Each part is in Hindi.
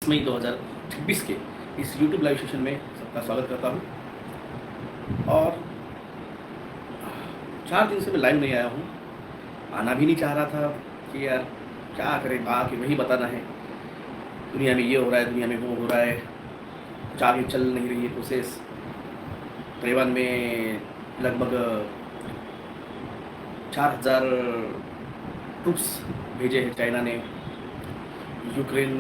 मई 2026 के इस YouTube लाइव सेशन में सबका स्वागत करता हूँ। और 4 दिन से मैं लाइव नहीं आया हूँ। आना भी नहीं चाह रहा था कि यार क्या करें, आके वही बताना है, दुनिया में ये हो रहा है, दुनिया में वो हो रहा है, कुछ आगे चल नहीं रही है प्रोसेस। ताइवान में लगभग 4000 ट्रूप्स भेजे हैं चाइना ने। यूक्रेन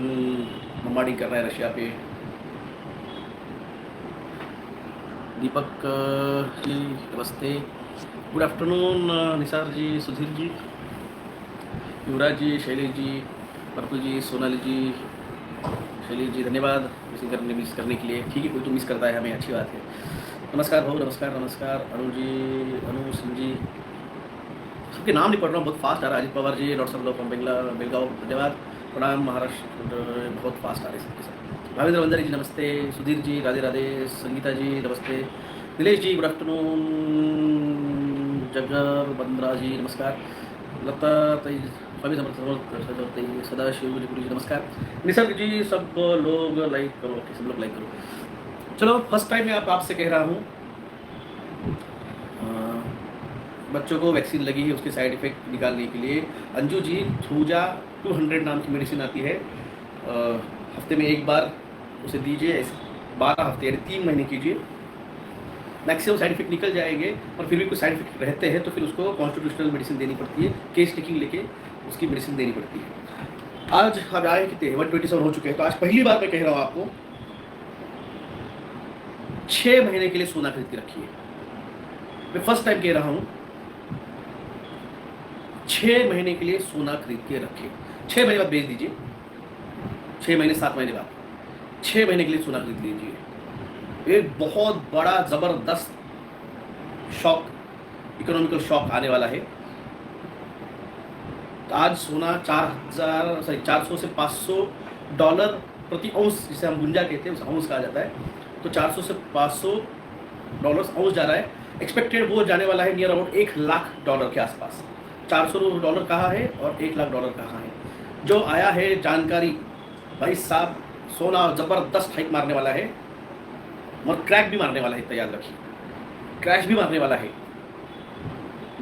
बमबार्डिंग कर रहा है रशिया पे। दीपक जी नमस्ते, गुड आफ्टरनून। निसार जी, सुधीर जी, युवराज जी, शैलेश जी, परपल जी, सोनाली जी, शैलेश जी धन्यवाद मिस करने के लिए। ठीक है, कोई तो मिस करता है, हमें अच्छी बात है। नमस्कार भाऊ, नमस्कार नमस्कार। अनु जी, अनु सिंह जी, सबके नाम नहीं पढ़ रहा हूँ, बहुत फास्ट आ रहा है। अजित पवार जी, डॉक्टर साहब फ्रॉम बेलगांव धन्यवाद, प्रणाम। महाराष्ट्र बहुत फास्ट आ रहे हैं सबके साथ। भावेंद्र बंदरी जी नमस्ते, सुधीर जी राधे राधे, संगीता जी नमस्ते, नीलेश जी गुड आफ्टरनून, जगर बंद्रा जी नमस्कार, लता तई, स्वामी समर्थ सदाशिव जी गुरु जी नमस्कार, निसर्ग जी, सब लोग लाइक करो, सब लोग लाइक करो। चलो, फर्स्ट टाइम मैं आपसे कह रहा हूँ, बच्चों को वैक्सीन लगी है, उसके साइड इफेक्ट निकालने के लिए अंजू जी थ्रूजा 200 नाम की मेडिसिन आती है, हफ्ते में एक बार उसे दीजिए, 12 हफ्ते यानी 3 महीने कीजिए, मैक्सिमम साइड इफेक्ट निकल जाएंगे। और फिर भी कुछ साइड इफेक्ट रहते हैं तो फिर उसको कॉन्स्टिट्यूशनल मेडिसिन देनी पड़ती है, केस टेकिंग लेके उसकी मेडिसिन देनी पड़ती है। आज हम आए कितने 127 हो चुके हैं, तो आज पहली बार मैं कह रहा हूँ आपको 6 महीने के लिए सोना खरीद के रखिए। मैं फर्स्ट टाइम कह रहा हूँ, 6 महीने के लिए सोना खरीद के रखिए। 6 महीने बाद बेच दीजिए, 6 महीने 7 महीने बाद 6 महीने के लिए सोना खरीद लीजिए। एक बहुत बड़ा जबरदस्त शॉक, इकोनॉमिकल शॉक आने वाला है। तो आज सोना 400 से 500 डॉलर प्रति औंस, जिसे हम गुंजा कहते हैं, उस औंस कहा जाता है, तो 400 से 500 डॉलर औंस जा रहा है। एक्सपेक्टेड वो जाने वाला है नियर अबाउट $1,00,000 के आसपास। 400 डॉलर कहाँ है और $1,00,000 कहाँ है, जो आया है जानकारी। भाई साहब, सोना ज़बरदस्त हाइक मारने वाला है और क्रैक भी मारने वाला है, इतना याद रखिए, क्रैश भी मारने वाला है।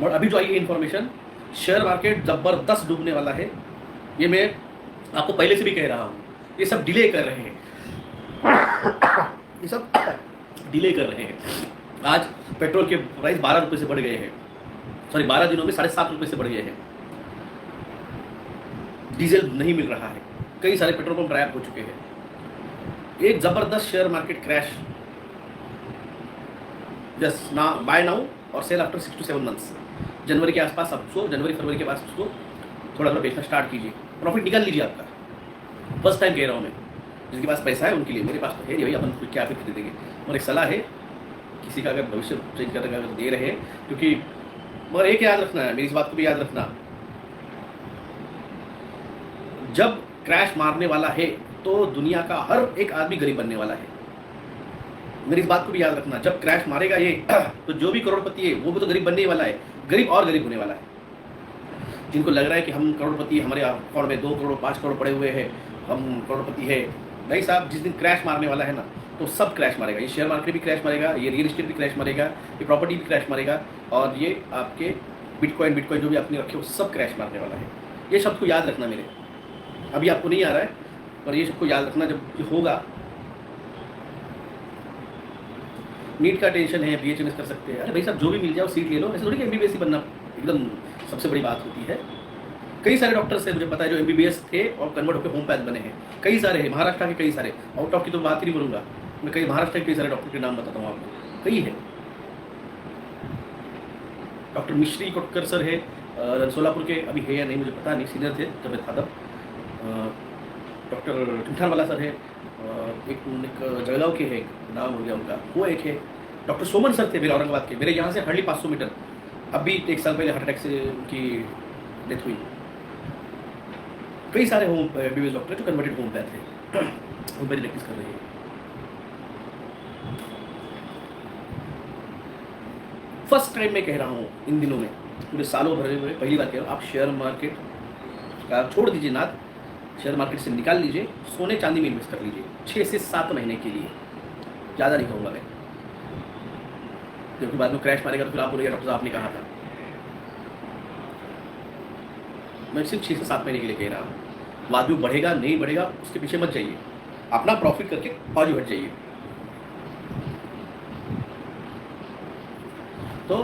और अभी जो आई है इन्फॉर्मेशन, शेयर मार्केट ज़बरदस्त डूबने वाला है। ये मैं आपको पहले से भी कह रहा हूँ, ये सब डिले कर रहे हैं, ये सब डिले कर रहे हैं। आज पेट्रोल के प्राइस 12 रुपये से बढ़ गए हैं, सॉरी 12 दिनों में 7.5 रुपये से बढ़ गए हैं। डीजल नहीं मिल रहा है, कई सारे पेट्रोल पंप ड्राई हो चुके हैं। एक जबरदस्त शेयर मार्केट क्रैश, जस्ट ना बाय नाउ और सेल आफ्टर 6 to 7 मंथ्स। जनवरी के आसपास आप उसको, जनवरी फरवरी के पास उसको थोड़ा थोड़ा बेचना स्टार्ट कीजिए, प्रॉफिट निकाल लीजिए आपका। फर्स्ट टाइम कह रहा हूँ मैं, जिसके पास पैसा है उनके लिए, मेरे पास तो है नहीं भाई, अपन क्या फिर खरीदेंगे। और एक सलाह है, किसी का अगर भविष्य चेंज करने का अगर दे रहे हैं, क्योंकि मगर एक याद रखना है, मेरी इस बात को भी याद रखना, जब क्रैश मारने वाला है तो दुनिया का हर एक आदमी गरीब बनने वाला है। मेरी इस बात को भी याद रखना, जब क्रैश मारेगा ये तो जो भी करोड़पति है वो भी तो गरीब बनने ही वाला है, गरीब और गरीब होने वाला है। जिनको लग रहा है कि हम करोड़पति, हमारे अकाउंट में 2 करोड़ 5 करोड़ पड़े हुए हैं, हम करोड़पति है, नहीं साहब, जिस दिन क्रैश मारने वाला है ना, तो सब क्रैश मारेगा। ये शेयर मार्केट भी क्रैश मारेगा, ये रियल एस्टेट भी क्रैश मारेगा, ये प्रॉपर्टी भी क्रैश मारेगा, और ये आपके बिटकॉइन जो भी आपने रखे हो सब क्रैश मारने वाला है। ये सबको याद रखना मेरे, अभी आपको नहीं आ रहा है पर ये सबको याद रखना, जब ये होगा। नीट का टेंशन है, BHMS कर सकते हैं, अरे भाई साहब जो भी मिल जाओ सीट ले लो, ऐसे थोड़ी कि MBBS ही बनना एकदम सबसे बड़ी बात होती है। कई सारे डॉक्टर्स हैं मुझे पता है जो MBBS थे और कन्वर्ट होकर होम पैथ बने हैं, कई सारे हैं, महाराष्ट्र के कई सारे, आउट ऑफ की तो बात ही नहीं बोलूँगा मैं, कई महाराष्ट्र के कई सारे डॉक्टर के नाम बताता हूँ आपको, कई है। डॉक्टर मिश्री कोटकर सर है सोलापुर के, अभी है या नहीं मुझे पता नहीं, सीनियर थे जब मैं था तब। डॉक्टर ठुठान वाला सर है, एक जलगांव के है, नाम हो गया उनका, वो एक है। डॉक्टर सोमन सर थे मेरे औरंगाबाद के, मेरे यहाँ से हार्डली 500 मीटर, अभी 1 साल पहले हार्ट अटैक से उनकी डेथ हुई। कई सारे होम MBBS डॉक्टर जो कन्वर्टेड होम पैथ थे, वो मेरी प्रैक्टिस कर रही है। फर्स्ट टाइम मैं कह रहा हूँ इन दिनों में, पूरे सालों भरे हुए पहली बार कह रहा हूँ, आप शेयर मार्केट का छोड़ दीजिए नाथ, शेयर मार्केट से निकाल लीजिए, सोने चांदी में इन्वेस्ट कर लीजिए 6 से 7 महीने के लिए, ज़्यादा नहीं कहूँगा मैं, क्योंकि बाद में क्रैश मारेगा तो फिर आप बोलिए डॉक्टर साहब आपने कहा था। मैं सिर्फ 6 से 7 महीने के लिए कह रहा हूँ। बाद में बढ़ेगा नहीं बढ़ेगा उसके पीछे मत जाइए, अपना प्रॉफिट करके बाजू हट जाइए। तो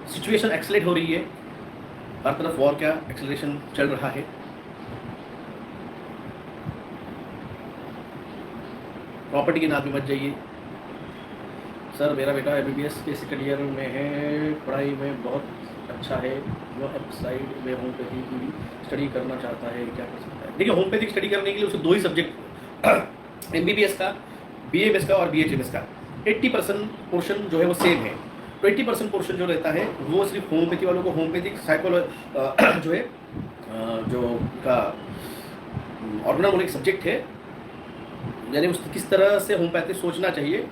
सिचुएशन एक्सेलेट हो रही है, हर तरफ वॉर का एक्सेलरेशन चल रहा है। प्रॉपर्टी के नाम पे मत जाइए। सर मेरा बेटा एमबीबीएस के सेकंड ईयर में है, पढ़ाई में बहुत अच्छा है, वो वेबसाइट में होम्योपैथी की स्टडी करना चाहता है, क्या कर सकता है? देखिए होम्योपैथिक स्टडी करने के लिए उसे 2 ही सब्जेक्ट एमबीबीएस का, बीएमएस का और बीएचएमएस का 80% पोर्शन जो है वो सेम है। 20% पोर्शन जो रहता है वो सिर्फ होम्योपैथी वालों को होम्योपैथिक साइकोलॉजी जो है जो उनका ऑर्गेनामोलिक सब्जेक्ट है, यानी उस किस तरह से होम्योपैथी सोचना चाहिए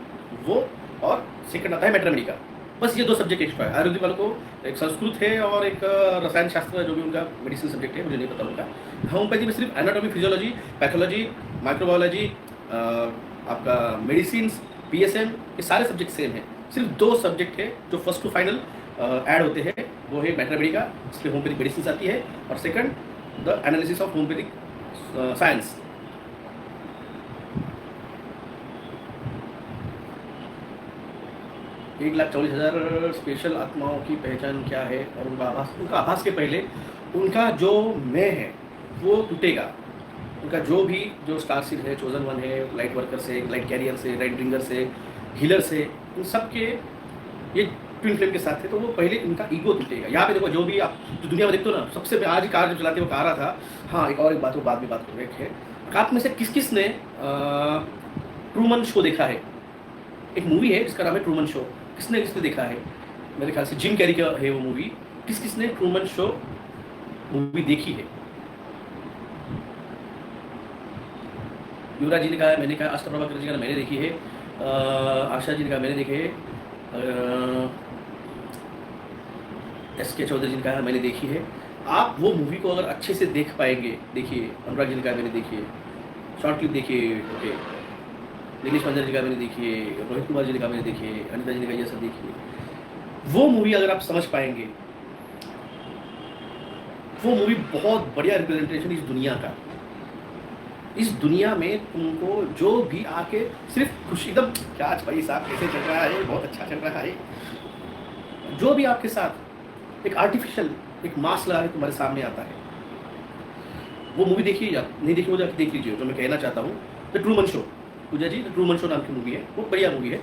वो, और सेकंड आता है मैटरमेडी का। बस ये 2 सब्जेक्ट एक्स्ट्रा है। आयुर्वेदिक वालों को एक संस्कृत है और एक रसायन शास्त्र जो भी उनका मेडिसिन सब्जेक्ट है, मुझे नहीं पता उनका। होम्योपैथी में सिर्फ एनाटॉमी, फिजियोलॉजी, पैथोलॉजी, माइक्रोबायोलॉजी, आपका मेडिसिन, पीएसएम, ये सारे सब्जेक्ट सेम है। सिर्फ 2 सब्जेक्ट है जो फर्स्ट टू फाइनल ऐड होते हैं, वो है मैटरमेडी का, इसलिए होम्योपैथिक मेडिसिन आती है, और second the analysis of homeopathic science. एक 1,40,000 स्पेशल आत्माओं की पहचान क्या है और उनका आभास के पहले उनका जो मैं है वो टूटेगा। उनका जो स्टार सीड है, चोजन वन है, लाइट वर्कर से, लाइट कैरियर से, लाइट ब्रिंगर से, हीलर से, इन सब के ये ट्विन फ्लेम के साथ है, तो वो पहले उनका ईगो टूटेगा। यहाँ पे देखो जो भी आप जो दुनिया में देखते हो ना, सबसे आज ही कार जो चलाते वो कह रहा था, हाँ एक बात वो बाद में बात करें है, आप में से किस किस ने ट्रूमन शो देखा है? एक मूवी है जिसका नाम है ट्रूमन शो, किसने देखा है? मेरे ख्याल से जिम कैरी का है वो मूवी। किसने ट्रूमन शो मूवी देखी है? युवराज जी ने कहा है, मैंने कहा, आस्था प्रभाकर जी का मैंने देखी है, आशा जी ने कहा मैंने देखे है, SK चौधरी जी ने कहा मैंने देखी है। आप वो मूवी को अगर अच्छे से देख पाएंगे, देखिए, अनुराग जी ने कहा मैंने देखी है, शॉर्ट क्लिप देखिए, ओके, दिनेश मंजर जी का मैंने देखी है, रोहित कुमार जी ने कहा मैंने देखी है, अनिता जी ने कहा ये सब देखिए। वो मूवी अगर आप समझ पाएंगे, वो मूवी बहुत बढ़िया रिप्रेजेंटेशन इस दुनिया का। इस दुनिया में तुमको जो भी आके सिर्फ खुशी, एकदम क्या भाई साहब कैसे चल रहा है, बहुत अच्छा चल रहा है, जो भी आपके साथ एक आर्टिफिशियल एक मास्क लगा के तुम्हारे सामने आता है, वो मूवी देखिए या नहीं देखिए, वो जाके देख लीजिए। जो मैं कहना चाहता हूँ, the Truman show, Puja ji, the Truman show नाम की मूवी है, वो बढ़िया मूवी है,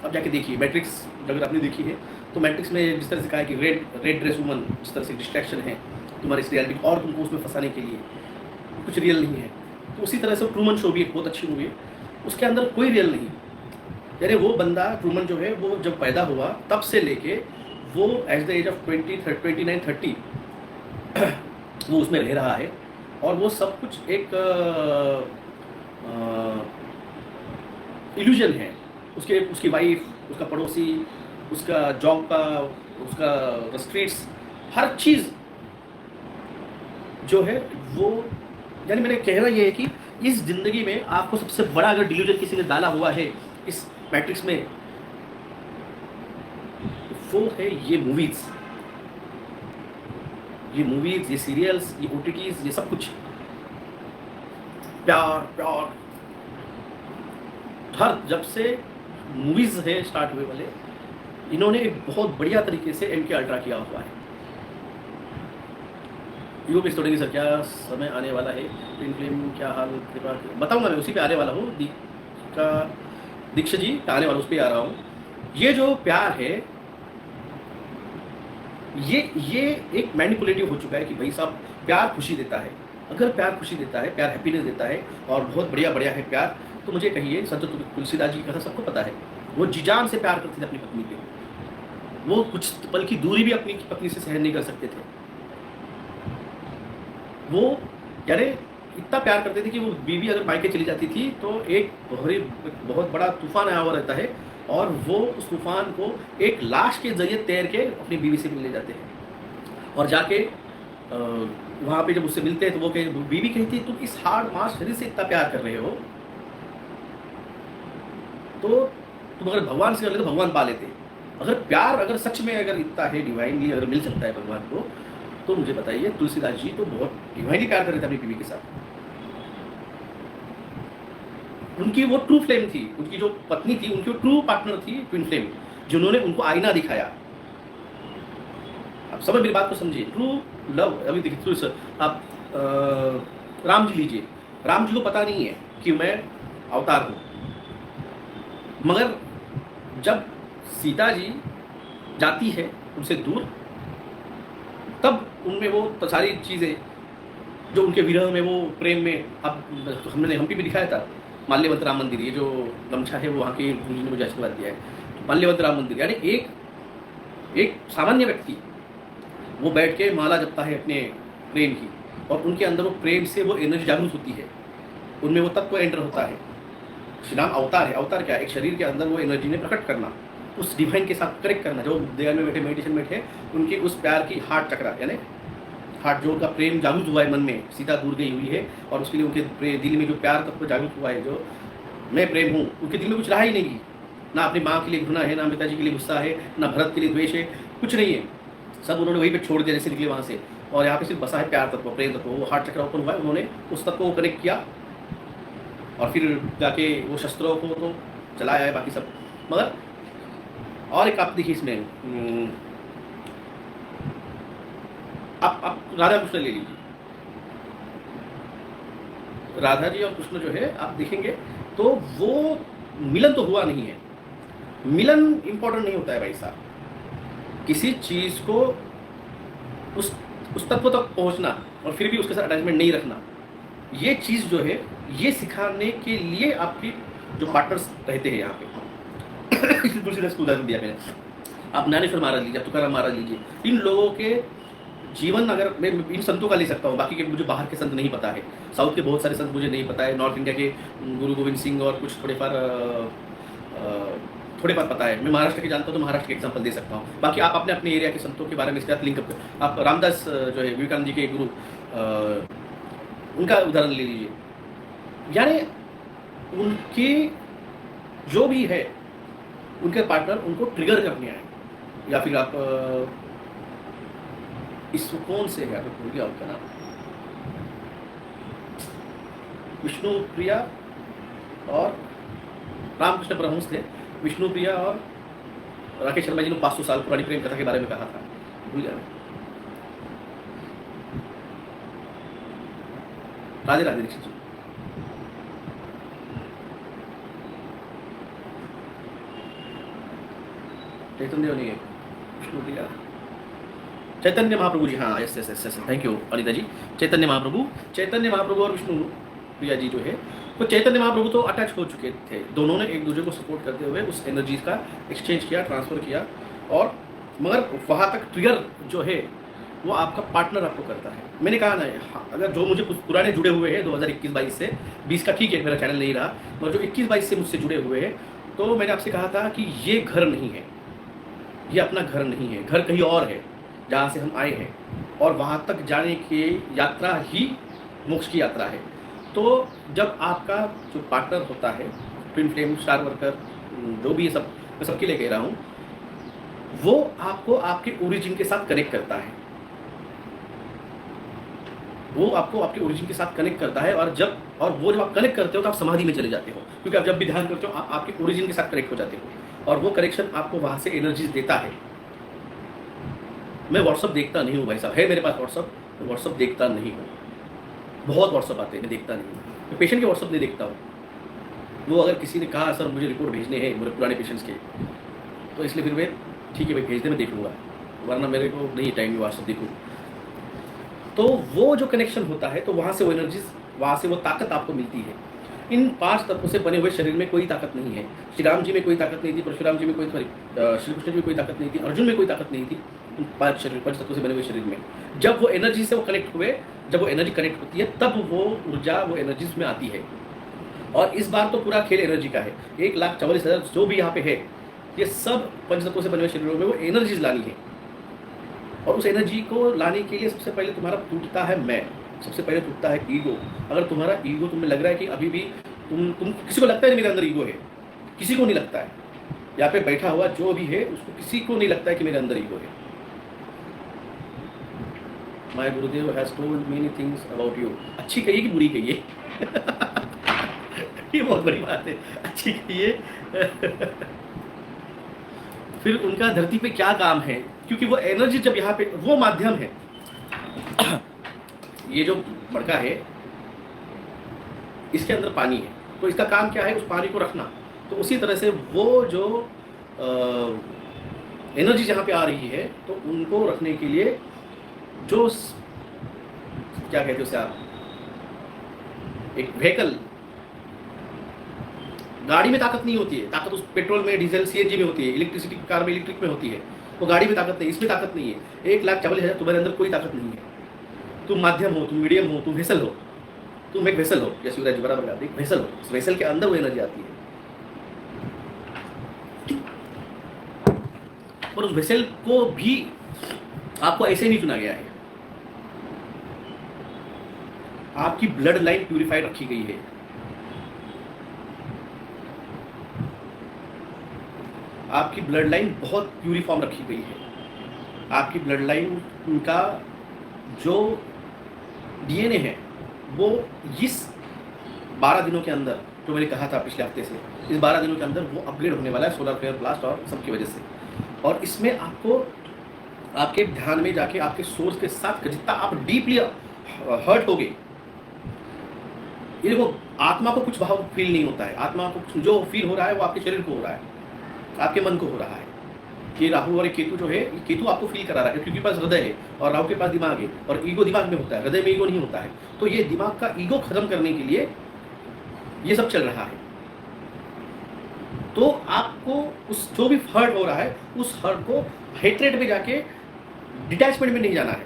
आप जाके देखिए। मैट्रिक्स अगर आपने देखी है तो मैट्रिक्स में जिस तरह से कहा है कि रेड ड्रेस वुमन जिस तरह से डिस्ट्रैक्शन है तुम्हारी इस रियलिटी और तुमको उसमें फंसाने के लिए, कुछ रियल नहीं है, तो उसी तरह से ट्रूमन शो भी एक बहुत अच्छी मूवी है, उसके अंदर कोई रियल नहीं। यानी वो बंदा ट्रूमन जो है वो जब पैदा हुआ तब से लेके वो एट द एज ऑफ 29-30 वो उसमें रह रहा है, और वो सब कुछ एक इल्यूजन है। उसकी वाइफ, उसका पड़ोसी, उसका जॉब का, उसका स्ट्रीट्स, हर चीज़ जो है वो, यानी मेरा कहना ये है कि इस ज़िंदगी में आपको सबसे बड़ा अगर डिल्यूजन किसी ने डाला हुआ है इस मैट्रिक्स में, वो है ये मूवीज़, ये सीरियल्स, ये OTTs, ये सब कुछ। प्यार हर जब से मूवीज़ है स्टार्ट हुए वाले, इन्होंने एक बहुत बढ़िया तरीके से MK अल्ट्रा किया हुआ है। यूट्यूब इस तोड़ेंगे सर, क्या समय आने वाला है? ट्विन फ्लेम क्या हाल, कृपा बताऊंगा, मैं उसी पे आने वाला हूँ। दीक्षा जी का आने वाला, उस पर आ रहा हूँ। ये जो प्यार है, ये एक मैनिपुलेटिव हो चुका है कि भाई साहब प्यार खुशी देता है। अगर प्यार खुशी देता है, प्यार हैप्पीनेस देता है और बहुत बढ़िया है प्यार, तो मुझे कहिए, संत तुलसीदास जी की कथा सबको पता है, वो जीजान से प्यार करते थे अपनी पत्नी पे, वो कुछ पल की दूरी भी अपनी पत्नी से सहन नहीं कर सकते थे। वो यानी इतना प्यार करते थे कि वो बीवी अगर मायके चली जाती थी तो एक बहुत बड़ा तूफान आया हुआ रहता है, और वो उस तूफान को एक लाश के जरिए तैर के अपनी बीवी से मिलने जाते हैं, और जाके वहाँ पे जब उससे मिलते हैं तो वो बीवी कहती है तुम इस हार्ड मास शरीर से इतना प्यार कर रहे हो, तो तुम अगर भगवान से कर लेते तो भगवान पा लेते। अगर प्यार अगर सच में अगर इतना है, डिवाइनली अगर मिल सकता है भगवान को, तो मुझे बताइए तुलसीदास जी तो बहुत डिवाइनली प्यार कर रहे थे अपनी बीवी के साथ। उनकी वो ट्रू फ्लेम थी, उनकी जो पत्नी थी उनकी वो ट्रू पार्टनर थी, ट्विन फ्लेम, जिन्होंने उनको आईना दिखाया। आप समझ मेरी बात को समझिए, ट्रू लव। अभी देखिए सर, आप राम जी लीजिए, राम जी को पता नहीं है कि मैं अवतार हूँ, मगर जब सीता जी जाती है उनसे दूर, तब उनमें वो सारी चीज़ें जो उनके विरह में, वो प्रेम में, अब हमने हम्पी में दिखाया था माल्यवंत राम मंदिर, ये जो गमछा है वो वहाँ के गुरु जी ने मुझे आशीर्वाद दिया है। तो माल्यवंत राम मंदिर यानी एक सामान्य व्यक्ति वो बैठ के माला जपता है अपने प्रेम की, और उनके अंदर वो प्रेम से वो एनर्जी जागृत होती है, उनमें वो तत्व एंटर होता है। श्री राम अवतार है। अवतार क्या है? एक शरीर के अंदर वो एनर्जी ने प्रकट करना, उस डिवाइन के साथ कनेक्ट करना। जो देर में बैठे मेडिटेशन में थे, उनकी उस प्यार की हार्ट चक्रा यानी हार्ट, जो उनका प्रेम जागृत हुआ है मन में, सीता दूर गई हुई है और उसके लिए उनके दिल में जो प्यार तत्व जागृत हुआ है, जो मैं प्रेम हूँ, उनके दिल में कुछ रहा ही नहीं। ना अपनी माँ के लिए घृणा है, ना पिताजी के लिए गुस्सा है, ना भरत के लिए द्वेष है, कुछ नहीं है। सब उन्होंने वहीं पे छोड़ दिया जैसे निकले वहाँ से, और यहाँ पे सिर्फ बसा है प्यार तत्व, प्रेम तत्व। वो हार्ट चक्र ओपन हुआ है, उन्होंने उस तत्व को कनेक्ट किया और फिर जाके वो शस्त्रों को तो चलाया है, बाकी सब। मगर और एक आप देखिए इसमें, आप राधा कृष्ण ले लीजिए। राधा जी और कृष्ण जो है आप देखेंगे तो वो मिलन तो हुआ नहीं है। मिलन इंपॉर्टेंट नहीं होता है भाई साहब। किसी चीज को उस तत्व तक पहुंचना और फिर भी उसके साथ अटैचमेंट नहीं रखना, ये चीज जो है ये सिखाने के लिए आपके जो पार्टनर्स रहते हैं यहाँ पे तुलसीदास को उदाहरण दिया मैंने। आप ज्ञानेश्वर महाराज लीजिए, तुकाराम महाराज लीजिए, इन लोगों के जीवन, अगर मैं इन संतों का ले सकता हूँ, बाकी के मुझे बाहर के संत नहीं पता है। साउथ के बहुत सारे संत मुझे नहीं पता है, नॉर्थ इंडिया के गुरु गोविंद सिंह और कुछ थोड़े पार पता है। मैं महाराष्ट्र के जानता हूँ तो महाराष्ट्र के एग्जांपल दे सकता हूँ। बाकी आप अपने अपने एरिया के संतों के बारे में इसके साथ लिंक कर, आप रामदास जो है विवेकानंद जी के गुरु, उनका उदाहरण ले लीजिए। यानी उनके जो भी है उनके पार्टनर उनको ट्रिगर करने आए, या फिर आप इस कौन से है, भूल गया उनका नाम, विष्णु प्रिया और रामकृष्ण परमहंस थे। विष्णु प्रिया और राकेश शर्मा जी ने 500 साल पुरानी प्रेम कथा के बारे में कहा था, भूल गया। राधे राधे दीक्षित जी। चैतन्य नहीं है, विष्णु प्रिया, चैतन्य महाप्रभु जी, हाँ yes yes yes yes, thank you Anita ji. Chaitanya Mahaprabhu और विष्णु प्रिया जी जो है, तो चैतन्य महाप्रभु तो अटैच हो चुके थे, दोनों ने एक दूसरे को सपोर्ट करते हुए उस एनर्जी का एक्सचेंज किया, ट्रांसफर किया, और मगर वहाँ तक ट्रिगर जो है वो आपका पार्टनर आपको करता है। मैंने कहा ना, हाँ, अगर जो मुझे कुछ पुराने जुड़े हुए हैं 2021-22 से, 20 का ठीक है मेरा चैनल नहीं रहा, और जो 21-22 से मुझसे जुड़े हुए हैं, तो मैंने आपसे कहा था कि ये घर नहीं है, ये अपना घर नहीं है, घर कहीं और है जहाँ से हम आए हैं, और वहाँ तक जाने की यात्रा ही मोक्ष की यात्रा है। तो जब आपका जो पार्टनर होता है, ट्विन फ्लेम, स्टार वर्कर, जो भी ये सब मैं सबके लिए कह रहा हूँ, वो आपको आपके ओरिजिन के साथ कनेक्ट करता है, वो आपको आपके ओरिजिन के साथ कनेक्ट करता है। और वो जब आप कनेक्ट करते हो तो आप समाधि में चले जाते हो, क्योंकि आप जब भी ध्यान करते हो आप आपके ओरिजिन के साथ कनेक्ट हो जाते हो, और वो कनेक्शन आपको वहाँ से एनर्जीज देता है। मैं व्हाट्सअप देखता नहीं हूँ भाई साहब, है मेरे पास व्हाट्सअप, तो व्हाट्सअप देखता नहीं हूँ, बहुत व्हाट्सअप आते हैं, मैं देखता नहीं हूँ। मैं पेशेंट के व्हाट्सअप नहीं देखता हूँ। वो अगर किसी ने कहा सर मुझे रिपोर्ट भेजने हैं मेरे पुराने पेशेंट्स के, तो इसलिए फिर मैं ठीक है भाई भेज दे, मैं देख लूँगा, वरना मेरे को नहीं टाइम व्हाट्सअप देखूँ। तो वो जो कनेक्शन होता है, तो वहाँ से वो एनर्जीज, वहाँ से वो ताकत आपको मिलती है। इन 5 तत्वों से बने हुए शरीर में कोई ताकत नहीं है। श्री राम जी में कोई ताकत नहीं थी, परशुराम जी में कोई, श्री कृष्ण जी में कोई ताकत नहीं थी, अर्जुन में कोई ताकत नहीं थी। 5 तत्वों से बने हुए शरीर में जब वो एनर्जी से वो कनेक्ट हुए, जब वो एनर्जी कनेक्ट होती है, तब वो ऊर्जा, वो एनर्जीज में आती है। और इस बार तो पूरा खेल एनर्जी का है। 1,44,000 जो भी यहाँ पे है, ये सब 5 तत्वों से बने हुए शरीरों में वो एनर्जीज लानी है। और उस एनर्जी को लाने के लिए सबसे पहले तुम्हारा टूटता है मैं, सबसे पहले टूटता है ईगो। अगर तुम्हारा ईगो, तुम्हें लग रहा है कि अभी भी तुम किसी को लगता है मेरे अंदर ईगो है, किसी को नहीं लगता है, यहाँ पे बैठा हुआ जो भी है उसको किसी को नहीं लगता है कि मेरे अंदर ईगो है। My Gurudev has told many things about you. अच्छी कहिए कि बुरी कहिए? ये बहुत बड़ी बात है, अच्छी कहिए। फिर उनका धरती पे क्या काम है, क्योंकि वो एनर्जी जब यहाँ पे, वो माध्यम है। ये जो मड़का है इसके अंदर पानी है, तो इसका काम क्या है, उस पानी को रखना। तो उसी तरह से वो जो एनर्जी जहाँ पे आ रही है, तो उनको रखने के लिए जो क्या कहते हैं उसे आप, एक व्हीकल, गाड़ी में ताकत नहीं होती है, ताकत उस पेट्रोल में, डीजल, सीएनजी में होती है, इलेक्ट्रिसिटी कार में, इलेक्ट्रिक में होती है। वो गाड़ी में ताकत नहीं, इसमें ताकत नहीं है। 1,40,000 तुम्हारे अंदर कोई ताकत नहीं है। तुम माध्यम हो, तुम मीडियम हो, तुम वेसल हो, तुम एक वेसल हो, जैसे युवराज बराबर आती है, वेसल हो। उस वेसल के अंदर वो एनर्जी आती है, और उस वेसल को भी आपको ऐसे नहीं चुना गया है। आपकी ब्लड लाइन प्यूरिफाइड रखी गई है। आपकी ब्लड लाइन बहुत प्यूरिफॉर्म रखी गई है। आपकी ब्लड लाइन, उनका जो डीएनए है वो इस 12 दिनों के अंदर, जो मैंने कहा था पिछले हफ्ते से, इस 12 दिनों के अंदर वो अपग्रेड होने वाला है सोलर फ्लेयर ब्लास्ट और सबकी वजह से। और इसमें आपको आपके ध्यान में जाके आपके सोर्स के साथ जितना आप डीपली हर्ट होगे, ये देखो, आत्मा को कुछ भाव फील नहीं होता है। आत्मा को जो फील हो रहा है वो आपके शरीर को हो रहा है, आपके मन को हो रहा है। कि राहु और केतु जो है, केतु आपको फील करा रहा है, क्योंकि पास हृदय है और राहु के पास दिमाग है, और ईगो दिमाग में होता है, हृदय में ईगो नहीं होता है। तो ये दिमाग का ईगो खत्म करने के लिए ये सब चल रहा है। तो आपको उस जो भी हर्ट हो रहा है, उस हर्ट को हेट्रेड में जाके डिटैचमेंट में नहीं जाना है।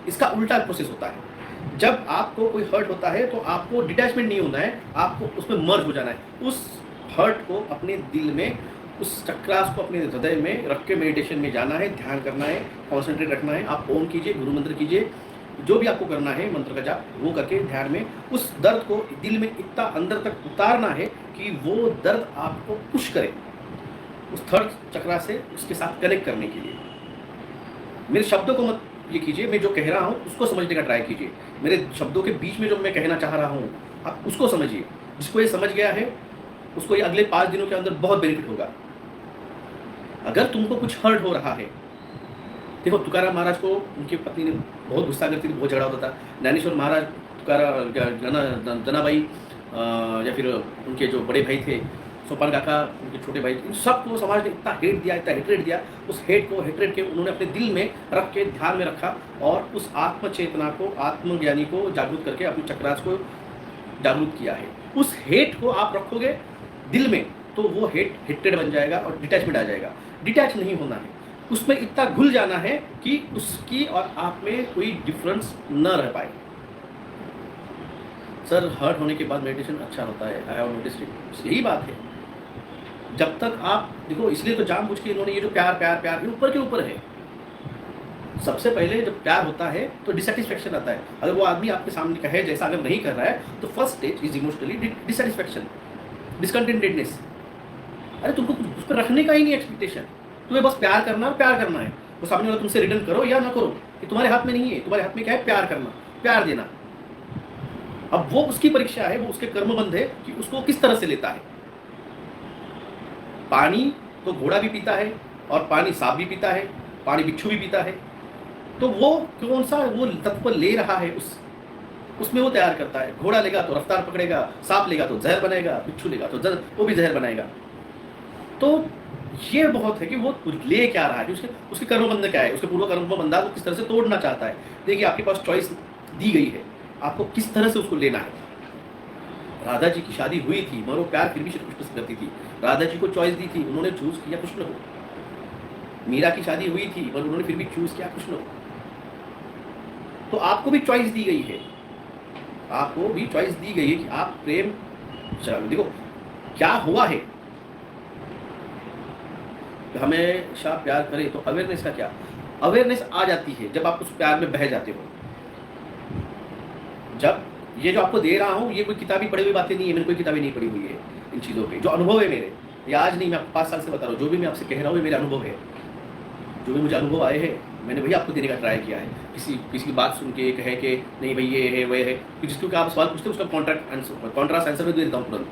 इसका उल्टा प्रोसेस होता है। जब आपको कोई हर्ट होता है तो आपको डिटैचमेंट नहीं होना है, आपको उसमें मर्ज हो जाना है। उस हर्ट को अपने दिल में, उस चक्रास को अपने हृदय में रख के मेडिटेशन में जाना है, ध्यान करना है, कॉन्सेंट्रेट रखना है। आप ओम कीजिए, गुरु मंत्र कीजिए, जो भी आपको करना है मंत्र का जाप, वो करके ध्यान में उस दर्द को दिल में इतना अंदर तक उतारना है कि वो दर्द आपको पुश करे उस थर्ड चक्रा से उसके साथ कनेक्ट करने के लिए। मेरे शब्दों को मत ये कीजिए, मैं जो कह रहा हूँ उसको समझने का ट्राई कीजिए। मेरे शब्दों के बीच में जो मैं कहना चाह रहा हूँ आप उसको समझिए। जिसको ये समझ गया है उसको ये अगले 5 दिनों के अंदर बहुत बेनिफिट होगा। अगर तुमको कुछ हर्ट हो रहा है, देखो तुकाराम महाराज को उनकी पत्नी ने बहुत गुस्सा करती थी, बहुत झगड़ा होता था। ज्ञानेश्वर महाराज, जनाबाई, या फिर उनके जो बड़े भाई थे सोपान काका, उनके छोटे भाई, इन सबको समाज ने इतना हेट दिया, इतना हेट्रेड दिया। उस हेट्रेड के उन्होंने अपने दिल में रख के ध्यान में रखा और उस आत्मचेतना को, आत्मज्ञानी को जागरूक करके अपने चक्रास को जागरूक किया है। उस हेट को आप रखोगे दिल में तो वो हेट्रेड बन जाएगा और डिटैचमेंट आ जाएगा। डिटैच नहीं होना है, उसमें इतना घुल जाना है कि उसकी और आप में कोई डिफरेंस न रह पाए। सर हर्ट होने के बाद मेडिटेशन अच्छा होता है, आई हैव नोटिस्ड इट। यही बात है। जब तक आप देखो, इसलिए तो जानबूझ के इन्होंने ये जो प्यार प्यार प्यार ऊपर के ऊपर है। सबसे पहले जब प्यार होता है तो डिसैटिस्फैक्शन आता है। अगर वो आदमी आपके सामने का है जैसा अगर नहीं कर रहा है तो फर्स्ट स्टेज इज इमोशनली डिसैटिस्फैक्शन, डिसकंटेंटेडनेस। अरे तुमको उस पर रखने का ही नहीं एक्सपेक्टेशन, तुम्हें बस प्यार करना और प्यार करना है। वो सामने वाला तुमसे रिटर्न करो या ना करो, ये तुम्हारे हाथ में नहीं है। तुम्हारे हाथ में क्या है? प्यार करना, प्यार देना। अब वो उसकी परीक्षा है, वो उसके कर्मबंध है कि उसको किस तरह से लेता है। पानी तो घोड़ा भी पीता है और पानी सांप भी पीता है, पानी बिच्छू भी पीता है। तो वो कौन सा वो तत्व ले रहा है उसमें वो तैयार करता है। घोड़ा लेगा तो रफ्तार पकड़ेगा, सांप लेगा तो जहर बनेगा, बिच्छू लेगा तो वो भी जहर बनाएगा। तो ये बहुत है कि वो ले क्या रहा है, उसके कर्मबंध क्या है, उसके पूर्व कर्मबंधा को किस तरह से तोड़ना चाहता है। देखिए आपके पास चॉइस दी गई है, आपको किस तरह से उसको लेना है। राधा जी की शादी हुई थी मगर वो प्यार फिर भी श्री कृष्ण से करती थी। राधा जी को चॉइस दी थी, उन्होंने चूज किया कृष्ण को। मीरा की शादी हुई थी मगर उन्होंने फिर भी चूज किया कृष्ण को। तो आपको भी चॉइस दी गई है, आपको भी चॉइस दी गई है कि आप प्रेम, देखो क्या हुआ है। हमेशा प्यार करें तो अवेयरनेस का क्या, अवेयरनेस आ जाती है जब आप उस प्यार में बह जाते हो। जब ये जो आपको दे रहा हूँ ये कोई किताबी पढ़ी हुई बातें नहीं है, मैंने कोई किताबें नहीं पढ़ी हुई है इन चीज़ों पे, जो अनुभव है मेरे, ये आज नहीं, मैं आपको 5 साल से बता रहा हूँ, जो भी मैं आपसे कह रहा हूँ ये मेरे अनुभव है, जो भी मुझे अनुभव आए हैं मैंने वही आपको देने का ट्राई किया है। किसी किसी की बात सुन के कहे कि नहीं भाई ये है वह है, कि जिसको आप सवाल पूछते हो उसका कॉन्ट्रास्ट आंसर में दे देता हूँ तुरंत।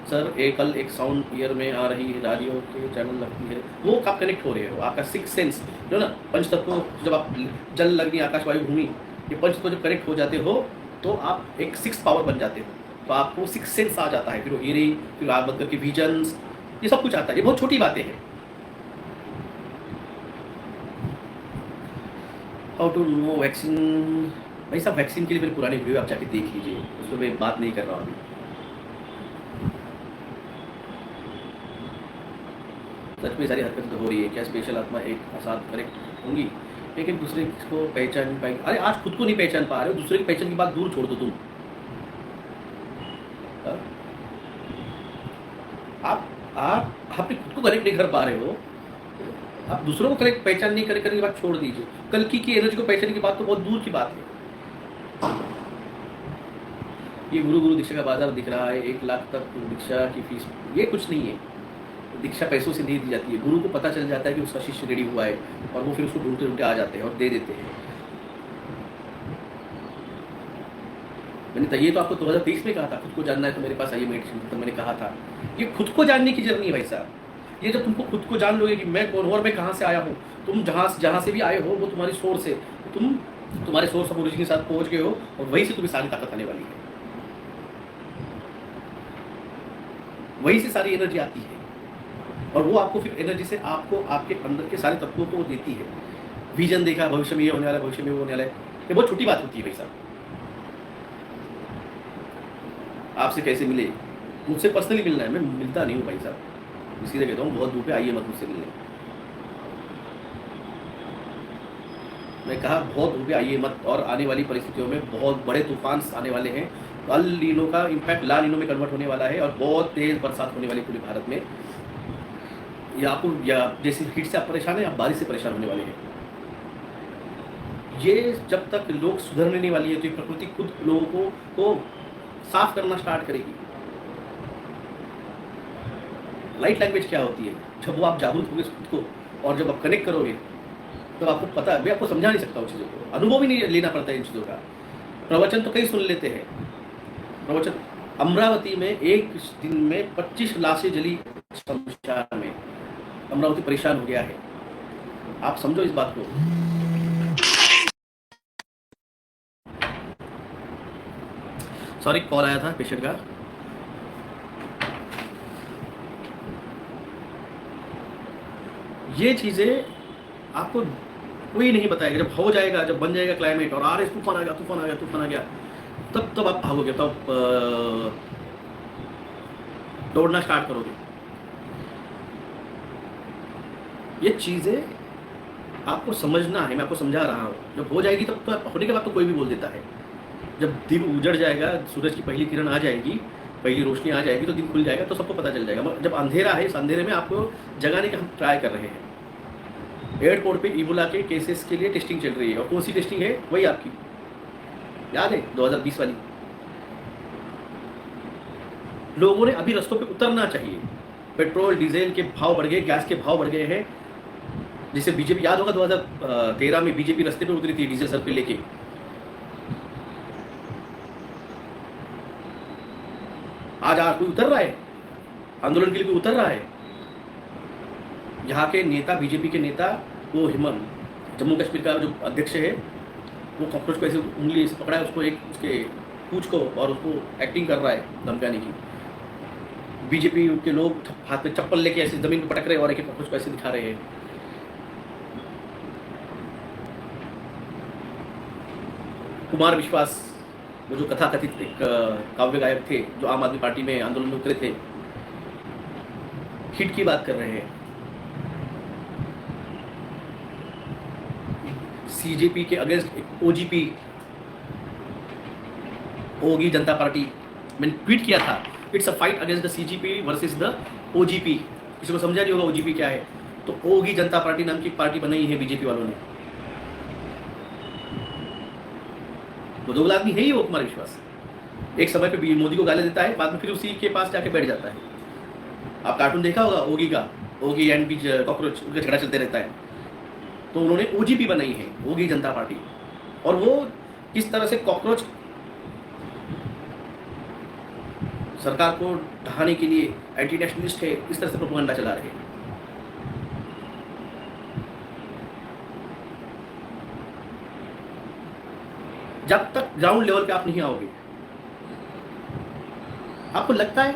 सर कल एक साउंड ईयर में आ रही है, रेडियो के चैनल लगती है, वो आप कनेक्ट हो रहे हो, आपका 6 सेंस जो ना पंच तत्वों, जब आप जल अग्नि आकाश वायु भूमि ये पंच तत्व जब कनेक्ट हो जाते हो तो आप एक 6 पावर बन जाते हो, तो आपको 6 सेंस आ जाता है, फिर वो हियरिंग, फिर आप मतलब कि विजन्स, ये सब कुछ आता है। ये बहुत छोटी बातें हैं। हाउ टू नो वैक्सीन, भाई साहब वैक्सीन के लिए मेरी पुरानी वीडियो आप जाके देख लीजिए, उसमें मैं बात नहीं कर रहा हूँ अभी। सच में सारी हरकतें तो हो रही है, क्या स्पेशल आत्मा एक साथ करेक्ट होंगी, एक एक दूसरे को पहचान नहीं पाएंगे। अरे आज खुद को नहीं पहचान पा रहे हो, दूसरे की पहचान की बात दूर छोड़ दो तुम। आप अपने खुद को कनेक्ट नहीं कर पा रहे हो, आप दूसरों को कनेक्ट पहचान नहीं करने की बात छोड़ दीजिए। कल की एनर्जी को पहचानने की बात तो बहुत दूर की बात है। ये गुरु दीक्षा का बाजार दिख रहा है, 1 लाख तक दीक्षा की फीस, ये कुछ नहीं है। दीक्षा पैसों से नहीं दी जाती है, गुरु को पता चल जाता है कि उसका शिष्य रेडी हुआ है और वो फिर उसको ढूंढते ढूंढते आ जाते हैं और दे देते हैं। मैंने तो ये तो आपको 2023 में कहा था, खुद को जानना है तो मेरे पास आइए मेडिटेशन, तो मैंने कहा था ये खुद को जानने की जर्नी है भाई साहब। ये जब तुमको खुद को जान लोगे कि मैं कौन हूँ और मैं कहाँ से आया हूँ, तुम जहाँ से भी आए हो वो तुम्हारी सोर्स है, तुम तुम्हारे सोर्स ऑफ ओरिजिन के साथ पहुँच गए हो और वहीं से तुम्हें सारी ताकत आने वाली है, वहीं से सारी एनर्जी आती है और वो आपको फिर एनर्जी से आपको आपके अंदर के सारे तत्वों को देती है। विजन देखा, भविष्य में ये होने वाला है, भविष्य में वो होने वाला है, ये बहुत छोटी बात होती है भाई साहब। आपसे कैसे मिले, मुझसे पर्सनली मिलना है, मैं मिलता नहीं हूँ भाई साहब, इसीलिए कहता हूँ बहुत दूर पे आइए मत मुझसे मिलने। मैं कहा बहुत दूर पे आइए मत, और आने वाली परिस्थितियों में बहुत बड़े तूफान आने वाले हैं, अल नीनो का इम्पैक्ट ला नीनो में कन्वर्ट होने वाला है और बहुत तेज बरसात होने वाली पूरे भारत में। या आपको या जैसे हीट से आप परेशान हैं, आप बारिश से परेशान होने वाले हैं। ये जब तक लोग सुधरने नहीं वाली है तो प्रकृति खुद लोगों को साफ करना स्टार्ट करेगी। लाइट लैंग्वेज क्या होती है, जब वो आप जागरूक होगे खुद को और जब आप कनेक्ट करोगे तो आपको पता है, मैं आपको समझा नहीं सकता उन चीज़ों को, अनुभव ही नहीं लेना पड़ता है इन चीज़ों का। प्रवचन तो कई सुन लेते हैं, प्रवचन अमरावती में एक दिन में 25 लाशें जली शमशान में, अमरावती परेशान हो गया है, आप समझो इस बात को। सॉरी कॉल आया था पेशेंट का। ये चीजें आपको कोई नहीं बताएगा, जब हो जाएगा, जब बन जाएगा क्लाइमेट और आर तूफान आ गया, तूफान आ गया, तूफान आ गया, तब आप भागोगे, तब दौड़ना स्टार्ट करोगे। ये चीज़ें आपको समझना है, मैं आपको समझा रहा हूँ। जब हो जाएगी तब तो होने के बाद तो कोई भी बोल देता है। जब दिन उजड़ जाएगा, सूरज की पहली किरण आ जाएगी, पहली रोशनी आ जाएगी तो दिन खुल जाएगा, तो सबको पता चल जाएगा। जब अंधेरा है, इस अंधेरे में आपको जगाने का हम ट्राई कर रहे हैं। एयरपोर्ट पे इबोला के केसेस के लिए टेस्टिंग चल रही है, और कौन सी टेस्टिंग है, वही आपकी याद है 2020 वाली। लोगों ने अभी रस्तों पे उतरना चाहिए। पेट्रोल डीजल के भाव बढ़ गए, गैस के भाव बढ़ गए हैं। जिसे बीजेपी याद होगा 2013 में बीजेपी रास्ते पे उतरी थी डीजल सर पे लेके। आज कोई उतर रहा है आंदोलन के लिए, कोई उतर रहा है? यहाँ के नेता, बीजेपी के नेता, वो हेमंत, जम्मू कश्मीर का जो अध्यक्ष है, वो कॉकरोच को ऐसे उंगली से पकड़ा है, उसको एक उसके पूछ को, और उसको एक्टिंग कर रहा है धमकाने की। बीजेपी के लोग हाथ में चप्पल लेके ऐसे जमीन पे पटक रहे हैं और एक कॉकरोच को ऐसे दिखा रहे हैं। कुमार विश्वास, वो जो कथाकथित एक काव्य गायक थे, जो आम आदमी पार्टी में आंदोलन में उतरे थे, हिट की बात कर रहे हैं। सीजेपी के अगेंस्ट ओजीपी होगी जनता पार्टी, मैंने ट्वीट किया था, it's a fight against the CGP versus the OGP. किसी को समझा नहीं होगा ओजीपी क्या है। तो होगी जनता पार्टी नाम की पार्टी बनाई है बीजेपी वालों ने। वो दोगला आदमी है ही वो कुमार विश्वास। एक समय पे मोदी को गाली देता है, बाद में फिर उसी के पास जाके बैठ जाता है। आप कार्टून देखा होगा ओगी का, ओगी एंड बीच कॉकरोच, उनका झगड़ा चलते रहता है। तो उन्होंने ओजीपी बनाई है, ओगी जनता पार्टी, और वो किस तरह से कॉकरोच सरकार को ढहाने के लिए एंटी नेशनलिस्ट है, इस तरह से प्रोपेगेंडा चला रहे हैं। जब तक ग्राउंड लेवल पे आप नहीं आओगे, आपको लगता है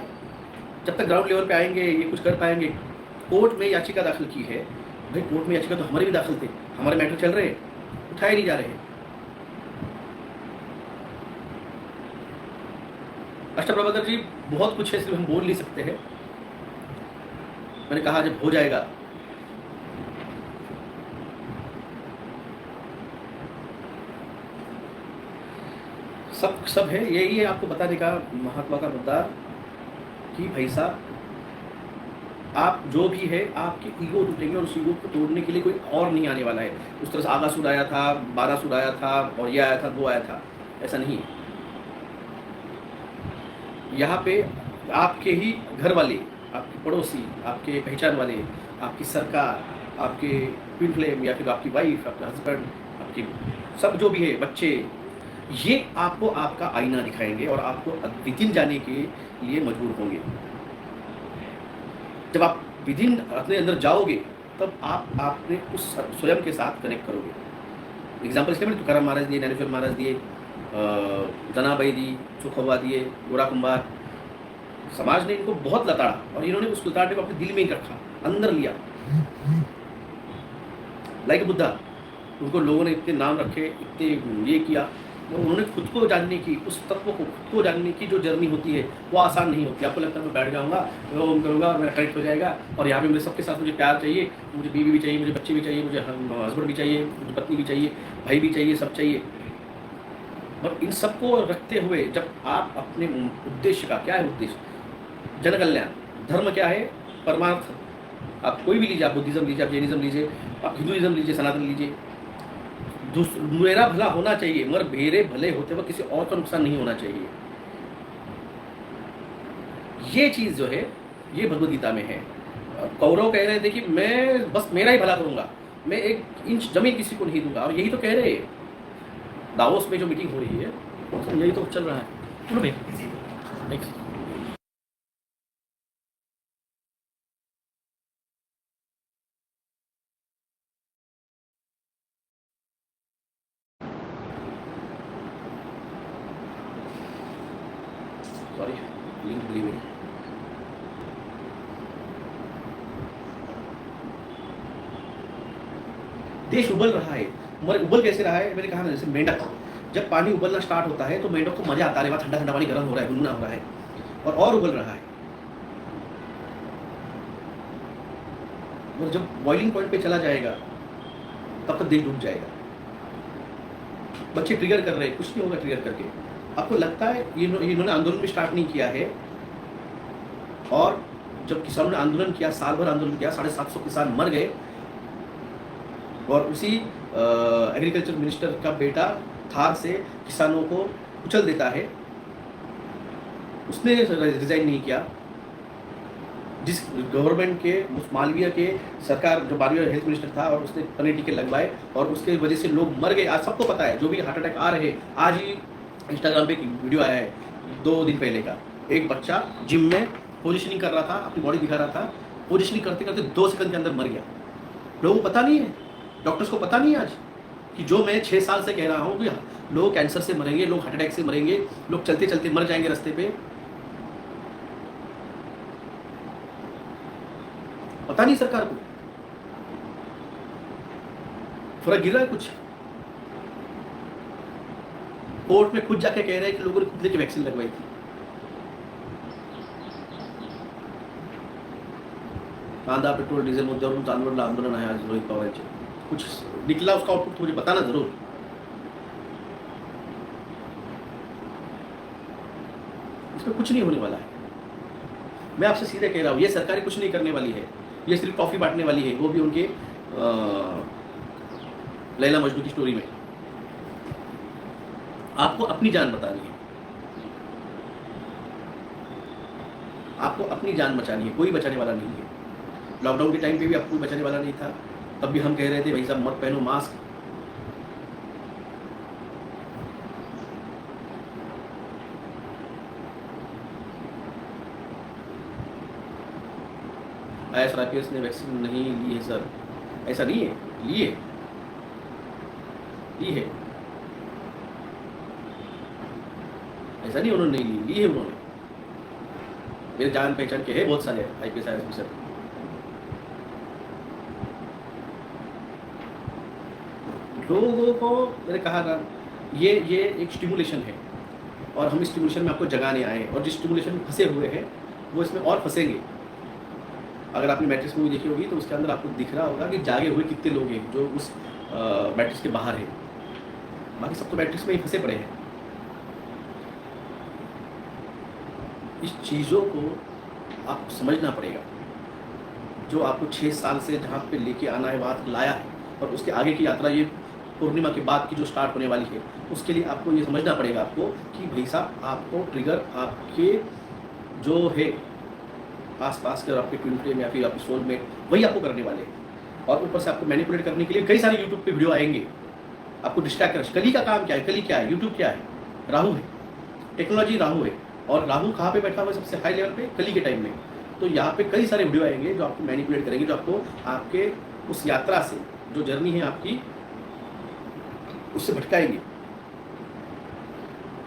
जब तक ग्राउंड लेवल पे आएंगे ये कुछ कर पाएंगे? कोर्ट में याचिका दाखिल की है, भाई कोर्ट में याचिका तो हमारे भी दाखिल थे, हमारे मैटर चल रहे हैं, उठाए नहीं जा रहे हैं। अष्ट प्रभाकर जी, बहुत कुछ है, सिर्फ हम बोल नहीं सकते हैं। मैंने कहा जब हो जाएगा सब है, यही है आपको बताने का महात्मा का मुद्दा कि भाई साहब, आप जो भी है आपके ईगो टूटेंगे और उस ईगो को तोड़ने के लिए कोई और नहीं आने वाला है। उस तरह से आगासुर आया था, बारासुर आया था, और ये आया था, वो आया था, ऐसा नहीं है। यहाँ पे आपके ही घर वाले, आपके पड़ोसी, आपके पहचान वाले, आपकी सरकार, आपके ट्विन फ्लेम या फिर आपकी वाइफ, आपका हस्बैंड, आपके सब जो भी है, बच्चे, ये आपको आपका आईना दिखाएंगे और आपको विदिन जाने के लिए मजबूर होंगे। जब आप विदिन अपने अंदर जाओगे तब आप अपने उस स्वयं के साथ कनेक्ट करोगे। एग्जाम्पल इसलिए मैंने तुकाराम महाराज दिए, ज्ञानेश्वर महाराज दिए, जनाबाई दी, सुखवा दिए, गोरा कुंभार। समाज ने इनको बहुत लताड़ा और इन्होंने उस लताड़े को अपने दिल में ही रखा, अंदर लिया। लाइक बुद्धा, उनको लोगों ने इतने नाम रखे, इतने ये किया, और उन्होंने खुद को जानने की, उस तत्व को खुद को जानने की जो जर्नी होती है वो आसान नहीं होती। आपको लगता है मैं बैठ जाऊँगा, ओम करूँगा और मेरा कनेक्ट हो जाएगा, और यहाँ पे मेरे सबके साथ मुझे प्यार चाहिए, मुझे बीवी भी चाहिए, मुझे बच्चे भी चाहिए, मुझे हस्बैंड भी चाहिए, मुझे पत्नी भी चाहिए, भाई भी चाहिए, सब चाहिए। और इन सबको रखते हुए जब आप अपने उद्देश्य का, क्या है उद्देश्य? जन कल्याण। धर्म क्या है? परमार्थ। आप कोई भी लीजिए, आप बुद्धिज्म लीजिए, आप जैनिज्म लीजिए, आप हिंदुइज्म लीजिए, सनातन लीजिए, मेरा भला होना चाहिए, मगर मेरे भले होते वक्त किसी और का नुकसान नहीं होना चाहिए। ये चीज जो है ये भगवद गीता में है। कौरव कह रहे थे कि मैं बस मेरा ही भला करूंगा, मैं 1 इंच जमीन किसी को नहीं दूंगा, और यही तो कह रहे हैं। दावोस में जो मीटिंग हो रही है यही तो चल रहा है। सुनो भैया, नेक्स्ट। सॉरी, लिंक भूली हुई। देश उबल रहा है, मगर उबल कैसे रहा है? मैंने कहा ना, जैसे मेंढक, जब पानी उबलना स्टार्ट होता है तो मेंढक को मजा आता है, ठंडा ठंडा पानी गर्म हो रहा है, गुनगुना हो रहा है, और उबल रहा है। और जब बॉइलिंग पॉइंट पे चला जाएगा तब तक देश डूब जाएगा। बच्चे ट्रिगर कर रहे हैं, कुछ नहीं होगा ट्रिगर करके। आपको लगता है इन्होंने आंदोलन भी स्टार्ट नहीं किया है, और जब किसानों ने आंदोलन किया, साल भर आंदोलन किया, 750 किसान मर गए, और उसी एग्रीकल्चर मिनिस्टर का बेटा थार से किसानों को कुचल देता है। उसने रिजाइन नहीं किया। जिस गवर्नमेंट के, उस मालवीय के सरकार, जो मालवीय हेल्थ मिनिस्टर था, और उसने पने टीके लगवाए और उसके वजह से लोग मर गए। आज सबको पता है, जो भी हार्ट अटैक आ रहे। आज ही इंस्टाग्राम पे एक वीडियो आया है 2 दिन पहले का, एक बच्चा जिम में पोजिशनिंग कर रहा था, अपनी बॉडी दिखा रहा था, पोजिशनिंग करते करते 2 सेकंड के अंदर मर गया। लोगों को पता नहीं है, डॉक्टर्स को पता नहीं है आज कि जो मैं 6 साल से कह रहा हूँ कि लोग कैंसर से मरेंगे, लोग हार्ट अटैक से मरेंगे, लोग चलते चलते मर जाएंगे रास्ते पे। पता नहीं सरकार को, फर्क गिर रहा है कुछ। कोर्ट में खुद जाके कह रहे हैं कि लोगों ने खुद लेके वैक्सीन लगवाई थी। कांदा, पेट्रोल, डीजल मुद्द्यावरून आंदोलन आहे आज रोहित पवारांचे। कुछ निकला उसका आउटपुट मुझे बताना जरूर। इसमें कुछ नहीं होने वाला है, मैं आपसे सीधे कह रहा हूँ, ये सरकारें कुछ नहीं करने वाली है। ये सिर्फ टॉफ़ी बांटने वाली है, वो भी उनके लैला मजनू की स्टोरी में। आपको अपनी जान बचानी है, आपको अपनी जान बचानी है, कोई बचाने वाला नहीं है। लॉकडाउन के टाइम पे भी आपको कोई बचाने वाला नहीं था, तब भी हम कह रहे थे भाई साहब मत पहनो मास्क। IAS ने वैक्सीन नहीं ली है सर, ऐसा नहीं है, ली है, ऐसा नहीं उन्होंने नहीं ली है उन्होंने। मेरे जान पहचान के है बहुत सारे IPS ऑफिसर। लोगों को मैंने कहा ना, ये एक स्टिमुलेशन है और हम इस स्टिमुलेशन में आपको जगाने आए, और जिस स्टिमुलेशन में फंसे हुए हैं वो इसमें और फंसेंगे। अगर आपने मैट्रिक्स मूवी देखी होगी तो उसके अंदर आपको दिख रहा होगा कि जागे हुए कितने लोग हैं जो उस मैट्रिक्स के बाहर हैं, बाकी सब तो मैट्रिक्स में ही फंसे पड़े हैं। इस चीज़ों को आपको समझना पड़ेगा। जो आपको 6 साल से जहाँ पे लेके आना है वहाँ लाया है, और उसके आगे की यात्रा ये पूर्णिमा के बाद की जो स्टार्ट होने वाली है, उसके लिए आपको ये समझना पड़ेगा आपको कि भाई साहब आपको ट्रिगर आपके जो है आस-पास के, और आपके ट्विन फ्लेम या फिर आपके सोलमेट, वही आपको करने वाले हैं। और ऊपर से आपको मैनिपुलेट करने के लिए कई सारे यूट्यूब पे वीडियो आएंगे, आपको डिस्ट्रैक्ट कर। कली का काम क्या है? कली क्या है? यूट्यूब क्या है? राहु है, टेक्नोलॉजी राहु है। और राहु कहाँ पे बैठा हुआ है? सबसे हाई लेवल पे, कली के टाइम में। तो यहाँ पे कई सारे वीडियो आएंगे जो आपको मैनिपुलेट करेंगे, जो आपको आपके उस यात्रा से, जो जर्नी है आपकी, उससे भटकाएंगे।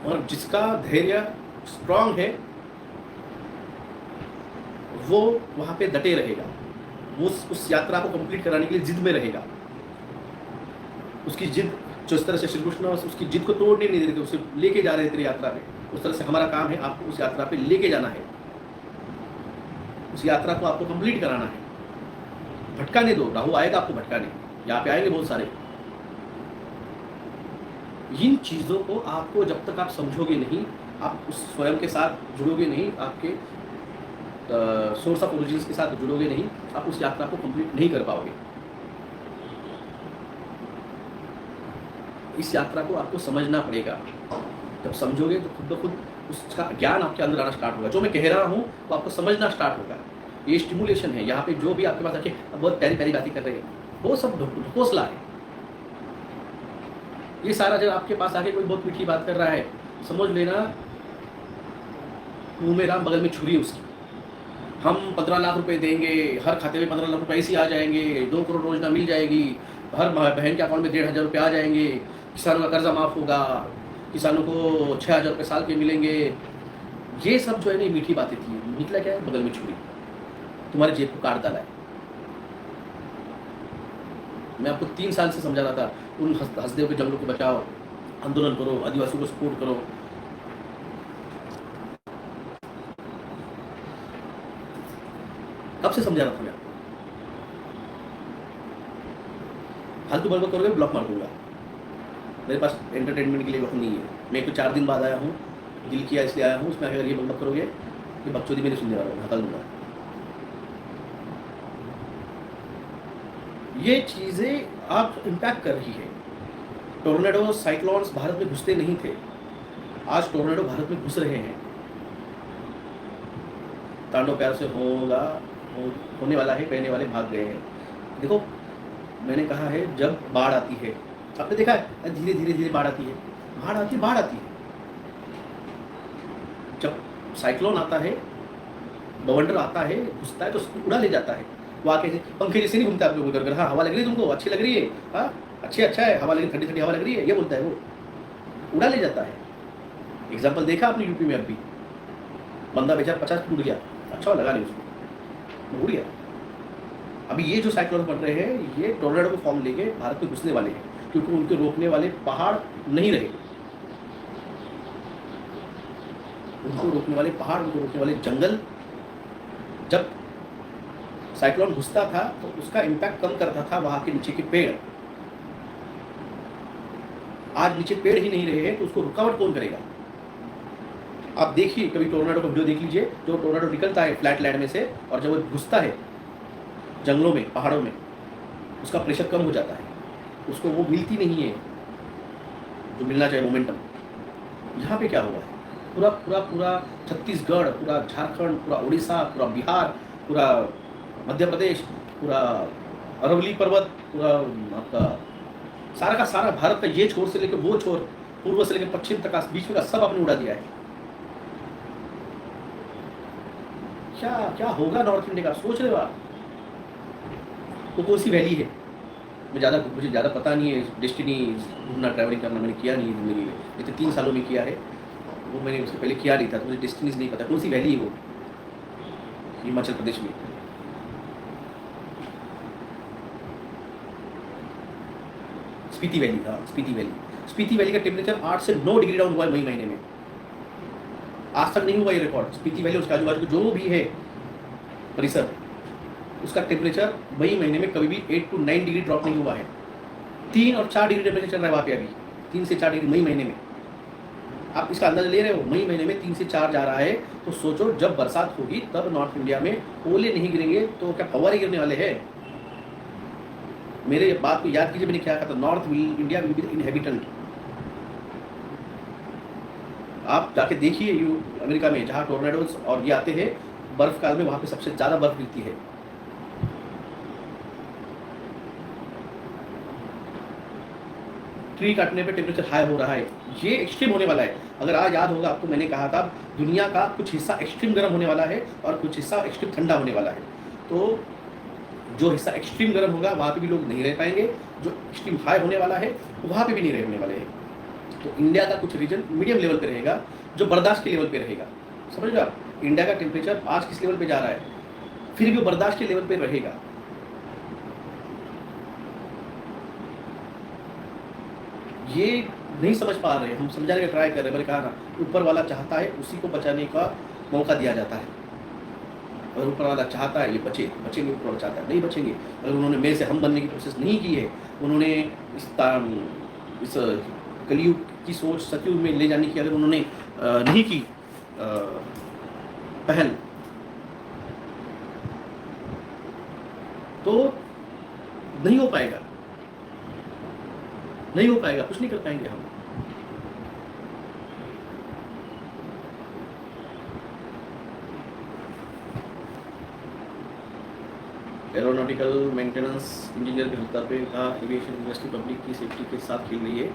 और जिसका धैर्य स्ट्रांग है वो वहाँ पे डटे रहेगा, वो उस यात्रा को कंप्लीट कराने के लिए जिद में रहेगा। उसकी जिद, जो इस तरह से श्री कृष्ण उसकी जिद को तोड़ने नहीं दे रहे थे, उसे लेके जा रहे थे यात्रा पे, उस तरह से हमारा काम है आपको उस यात्रा पे लेके जाना है, उस यात्रा को आपको कंप्लीट कराना है। भटकाने दो, राहु आएगा आपको भटकाने, यहाँ पे आएंगे बहुत सारे। इन चीज़ों को आपको जब तक आप समझोगे नहीं, आप उस स्वयं के साथ जुड़ोगे नहीं, आपके सोर्स ऑफ ओरिजिन्स के साथ जुड़ोगे नहीं, आप उस यात्रा को कंप्लीट नहीं कर पाओगे। इस यात्रा को आपको समझना पड़ेगा। जब समझोगे तो खुद ब खुद उसका ज्ञान आपके अंदर आना स्टार्ट होगा। जो मैं कह रहा हूँ वो आपको समझना स्टार्ट होगा। ये स्टिमुलेशन है। यहाँ पे जो भी आपके पास आके बहुत प्यारी प्यारी बातें कर रहे हैं, वो सब ढकोसला है। ये सारा जब आपके पास आके कोई बहुत मीठी बात कर रहा है, समझ लेना मुंह में राम बगल में छुरी उसकी। हम 15 लाख रुपए देंगे, हर खाते में 15 लाख रुपए ऐसे आ जाएंगे, 2 करोड़ योजना मिल जाएगी, हर बहन के अकाउंट में 1,500 रुपये आ जाएंगे, किसानों का कर्जा माफ़ होगा, किसानों को 6,000 रुपये साल के मिलेंगे। ये सब जो है ना मीठी बातें थी, निकला क्या है? बगल में छुरी, तुम्हारे जेब को काट डाला है। मैं आपको 3 साल से समझा रहा था, उन हंसदेव के जंगलों को बचाओ, आंदोलन करो, आदिवासियों को सपोर्ट करो। कब से समझा रहा था मैं? फालतू बड़बड़ करोगे ब्लॉक मार दूंगा। मेरे पास एंटरटेनमेंट के लिए वक्त नहीं है। मैं तो 4 दिन बाद आया हूँ, दिल किया इसलिए आया हूँ। उसमें अगर ये बकबक करोगे, ये बकचोदी मेरे सुनने वाला हूँ, हकल दूंगा। ये चीज़ें आप इम्पैक्ट कर रही है। टोर्नेडो, साइक्लोन्स भारत में घुसते नहीं थे, आज टोर्नेडो भारत में घुस रहे हैं। तांडव प्यार से होने वाला है, कहने वाले भाग गए हैं। देखो, मैंने कहा है जब बाढ़ आती है, आपने देखा है धीरे धीरे धीरे बाढ़ आती है, बाढ़ आती है। जब साइक्लोन आता है, बवंडर आता है, घुसता है तो उसको उड़ा ले जाता है। वो आके पंखे जैसे नहीं घूमता, आपको बोलकर हाँ हवा लग रही है तुमको, अच्छी लग रही है, हाँ अच्छा है, हवा लगी, ठंडी ठंडी हवा लग रही है, ये बोलता है, वो उड़ा ले जाता है। एग्जाम्पल देखा आपने यूपी में, अभी बंदा बेचारा 50 टूट गया, अच्छा लगा नहीं उसको, उड़ गया। अभी ये जो साइक्लोन बन रहे हैं, ये टोर्नेडो को फॉर्म लेके भारत में घुसने वाले हैं, क्योंकि उनके रोकने वाले पहाड़ नहीं रहे। उनको रोकने वाले पहाड़, उनको रोकने वाले जंगल। जब साइक्लोन घुसता था तो उसका इम्पैक्ट कम करता था वहां के नीचे के पेड़। आज नीचे पेड़ ही नहीं रहे हैं तो उसको रुकावट कौन करेगा? आप देखिए, कभी टोर्नेडो का वीडियो देख लीजिए, जो टोर्नेडो निकलता है फ्लैट लैंड में से, और जब वो घुसता है जंगलों में, पहाड़ों में, उसका प्रेशर कम हो जाता है, उसको वो मिलती नहीं है जो मिलना चाहिए मोमेंटम। यहाँ पे क्या हुआ है, पूरा पूरा पूरा छत्तीसगढ़, पूरा झारखंड, पूरा उड़ीसा, पूरा बिहार, पूरा मध्य प्रदेश, पूरा अरवली पर्वत, पूरा आपका सारा का सारा भारत का ये छोर से लेकर वो छोर, पूर्व से लेकर पश्चिम तक, बीच में का सब आपने उड़ा दिया है। क्या क्या होगा नॉर्थ इंडिया का, सोच रहे हो आप? तो कौन सी वैली है? मुझे ज़्यादा पता नहीं है, डेस्टिनी घूमना, ट्रैवलिंग करना मैंने किया नहीं है ज़िंदगी में, इतने 3 सालों में किया है, वो मैंने उससे पहले किया नहीं था, तो मुझे डेस्टिनीज नहीं पता। कौन सी वैली है वो? हिमाचल प्रदेश में स्पीति वैली। हाँ, स्पीति वैली। स्पीति वैली का टेम्परेचर 8 से 9 डिग्री डाउन हुआ है मई महीने में, आज तक नहीं हुआ ये रिकॉर्ड। स्पीति वैली उसके आजू बाजू जो भी है परिसर, उसका टेम्परेचर मई महीने में कभी भी 8 to 9 डिग्री ड्रॉप नहीं हुआ है। 3 और 4 डिग्री टेम्परेचर चल रहा है वहाँ पे अभी, 3 से 4 डिग्री मई महीने में। आप इसका अंदाजा ले रहे हो, मई महीने में 3 से 4 जा रहा है, तो सोचो जब बरसात होगी तब नॉर्थ इंडिया में ओले नहीं गिरेंगे तो क्या फव्वारे गिरने वाले हैं? मेरे बात को याद कीजिए, मैंने क्या कहा था, north India will be inhabitant. आप जाके देखिए अमेरिका में, जहाँ टोर्नेडोज और ये आते हैं बर्फ काल में, वहाँ पे सबसे ज़्यादा बर्फ गिरती है। ट्री काटने पे टेम्परेचर हाई हो रहा है, ये एक्सट्रीम होने वाला है। अगर आज याद होगा आपको, मैंने कहा था दुनिया का कुछ हिस्सा एक्सट्रीम गर्म होने वाला है और कुछ हिस्सा एक्सट्रीम ठंडा होने वाला है। तो जो हिस्सा एक्सट्रीम गर्म होगा वहाँ पे भी लोग नहीं रह पाएंगे, जो एक्सट्रीम हाई होने वाला है वहाँ पे भी नहीं रहने वाले हैं। तो इंडिया का कुछ रीजन मीडियम लेवल पे रहेगा, जो बर्दाश्त के लेवल पे रहेगा। समझ लो आप, इंडिया का टेम्परेचर आज किस लेवल पे जा रहा है, फिर भी वो बर्दाश्त के लेवल पे रहेगा। ये नहीं समझ पा रहे, हम समझाने का ट्राई कर रहे हैं। मैंने कहा ना, ऊपर वाला चाहता है उसी को बचाने का मौका दिया जाता है। अगर ऊपर वाला चाहता है ये बचेंगे, ऊपर वाला चाहता है नहीं बचेंगे। अगर उन्होंने मेरे से हम बनने की कोशिश नहीं की है, उन्होंने इस कलयुग की सोच सतयुग में ले जाने की अगर उन्होंने नहीं की पहल, तो नहीं हो पाएगा, नहीं हो पाएगा, कुछ नहीं कर पाएंगे हम। एरोनॉटिकल मेंटेनेंस इंजीनियर के हफ्ता पे कहा, एविएशन इंडस्ट्री पब्लिक की सेफ्टी के साथ खेल रही है,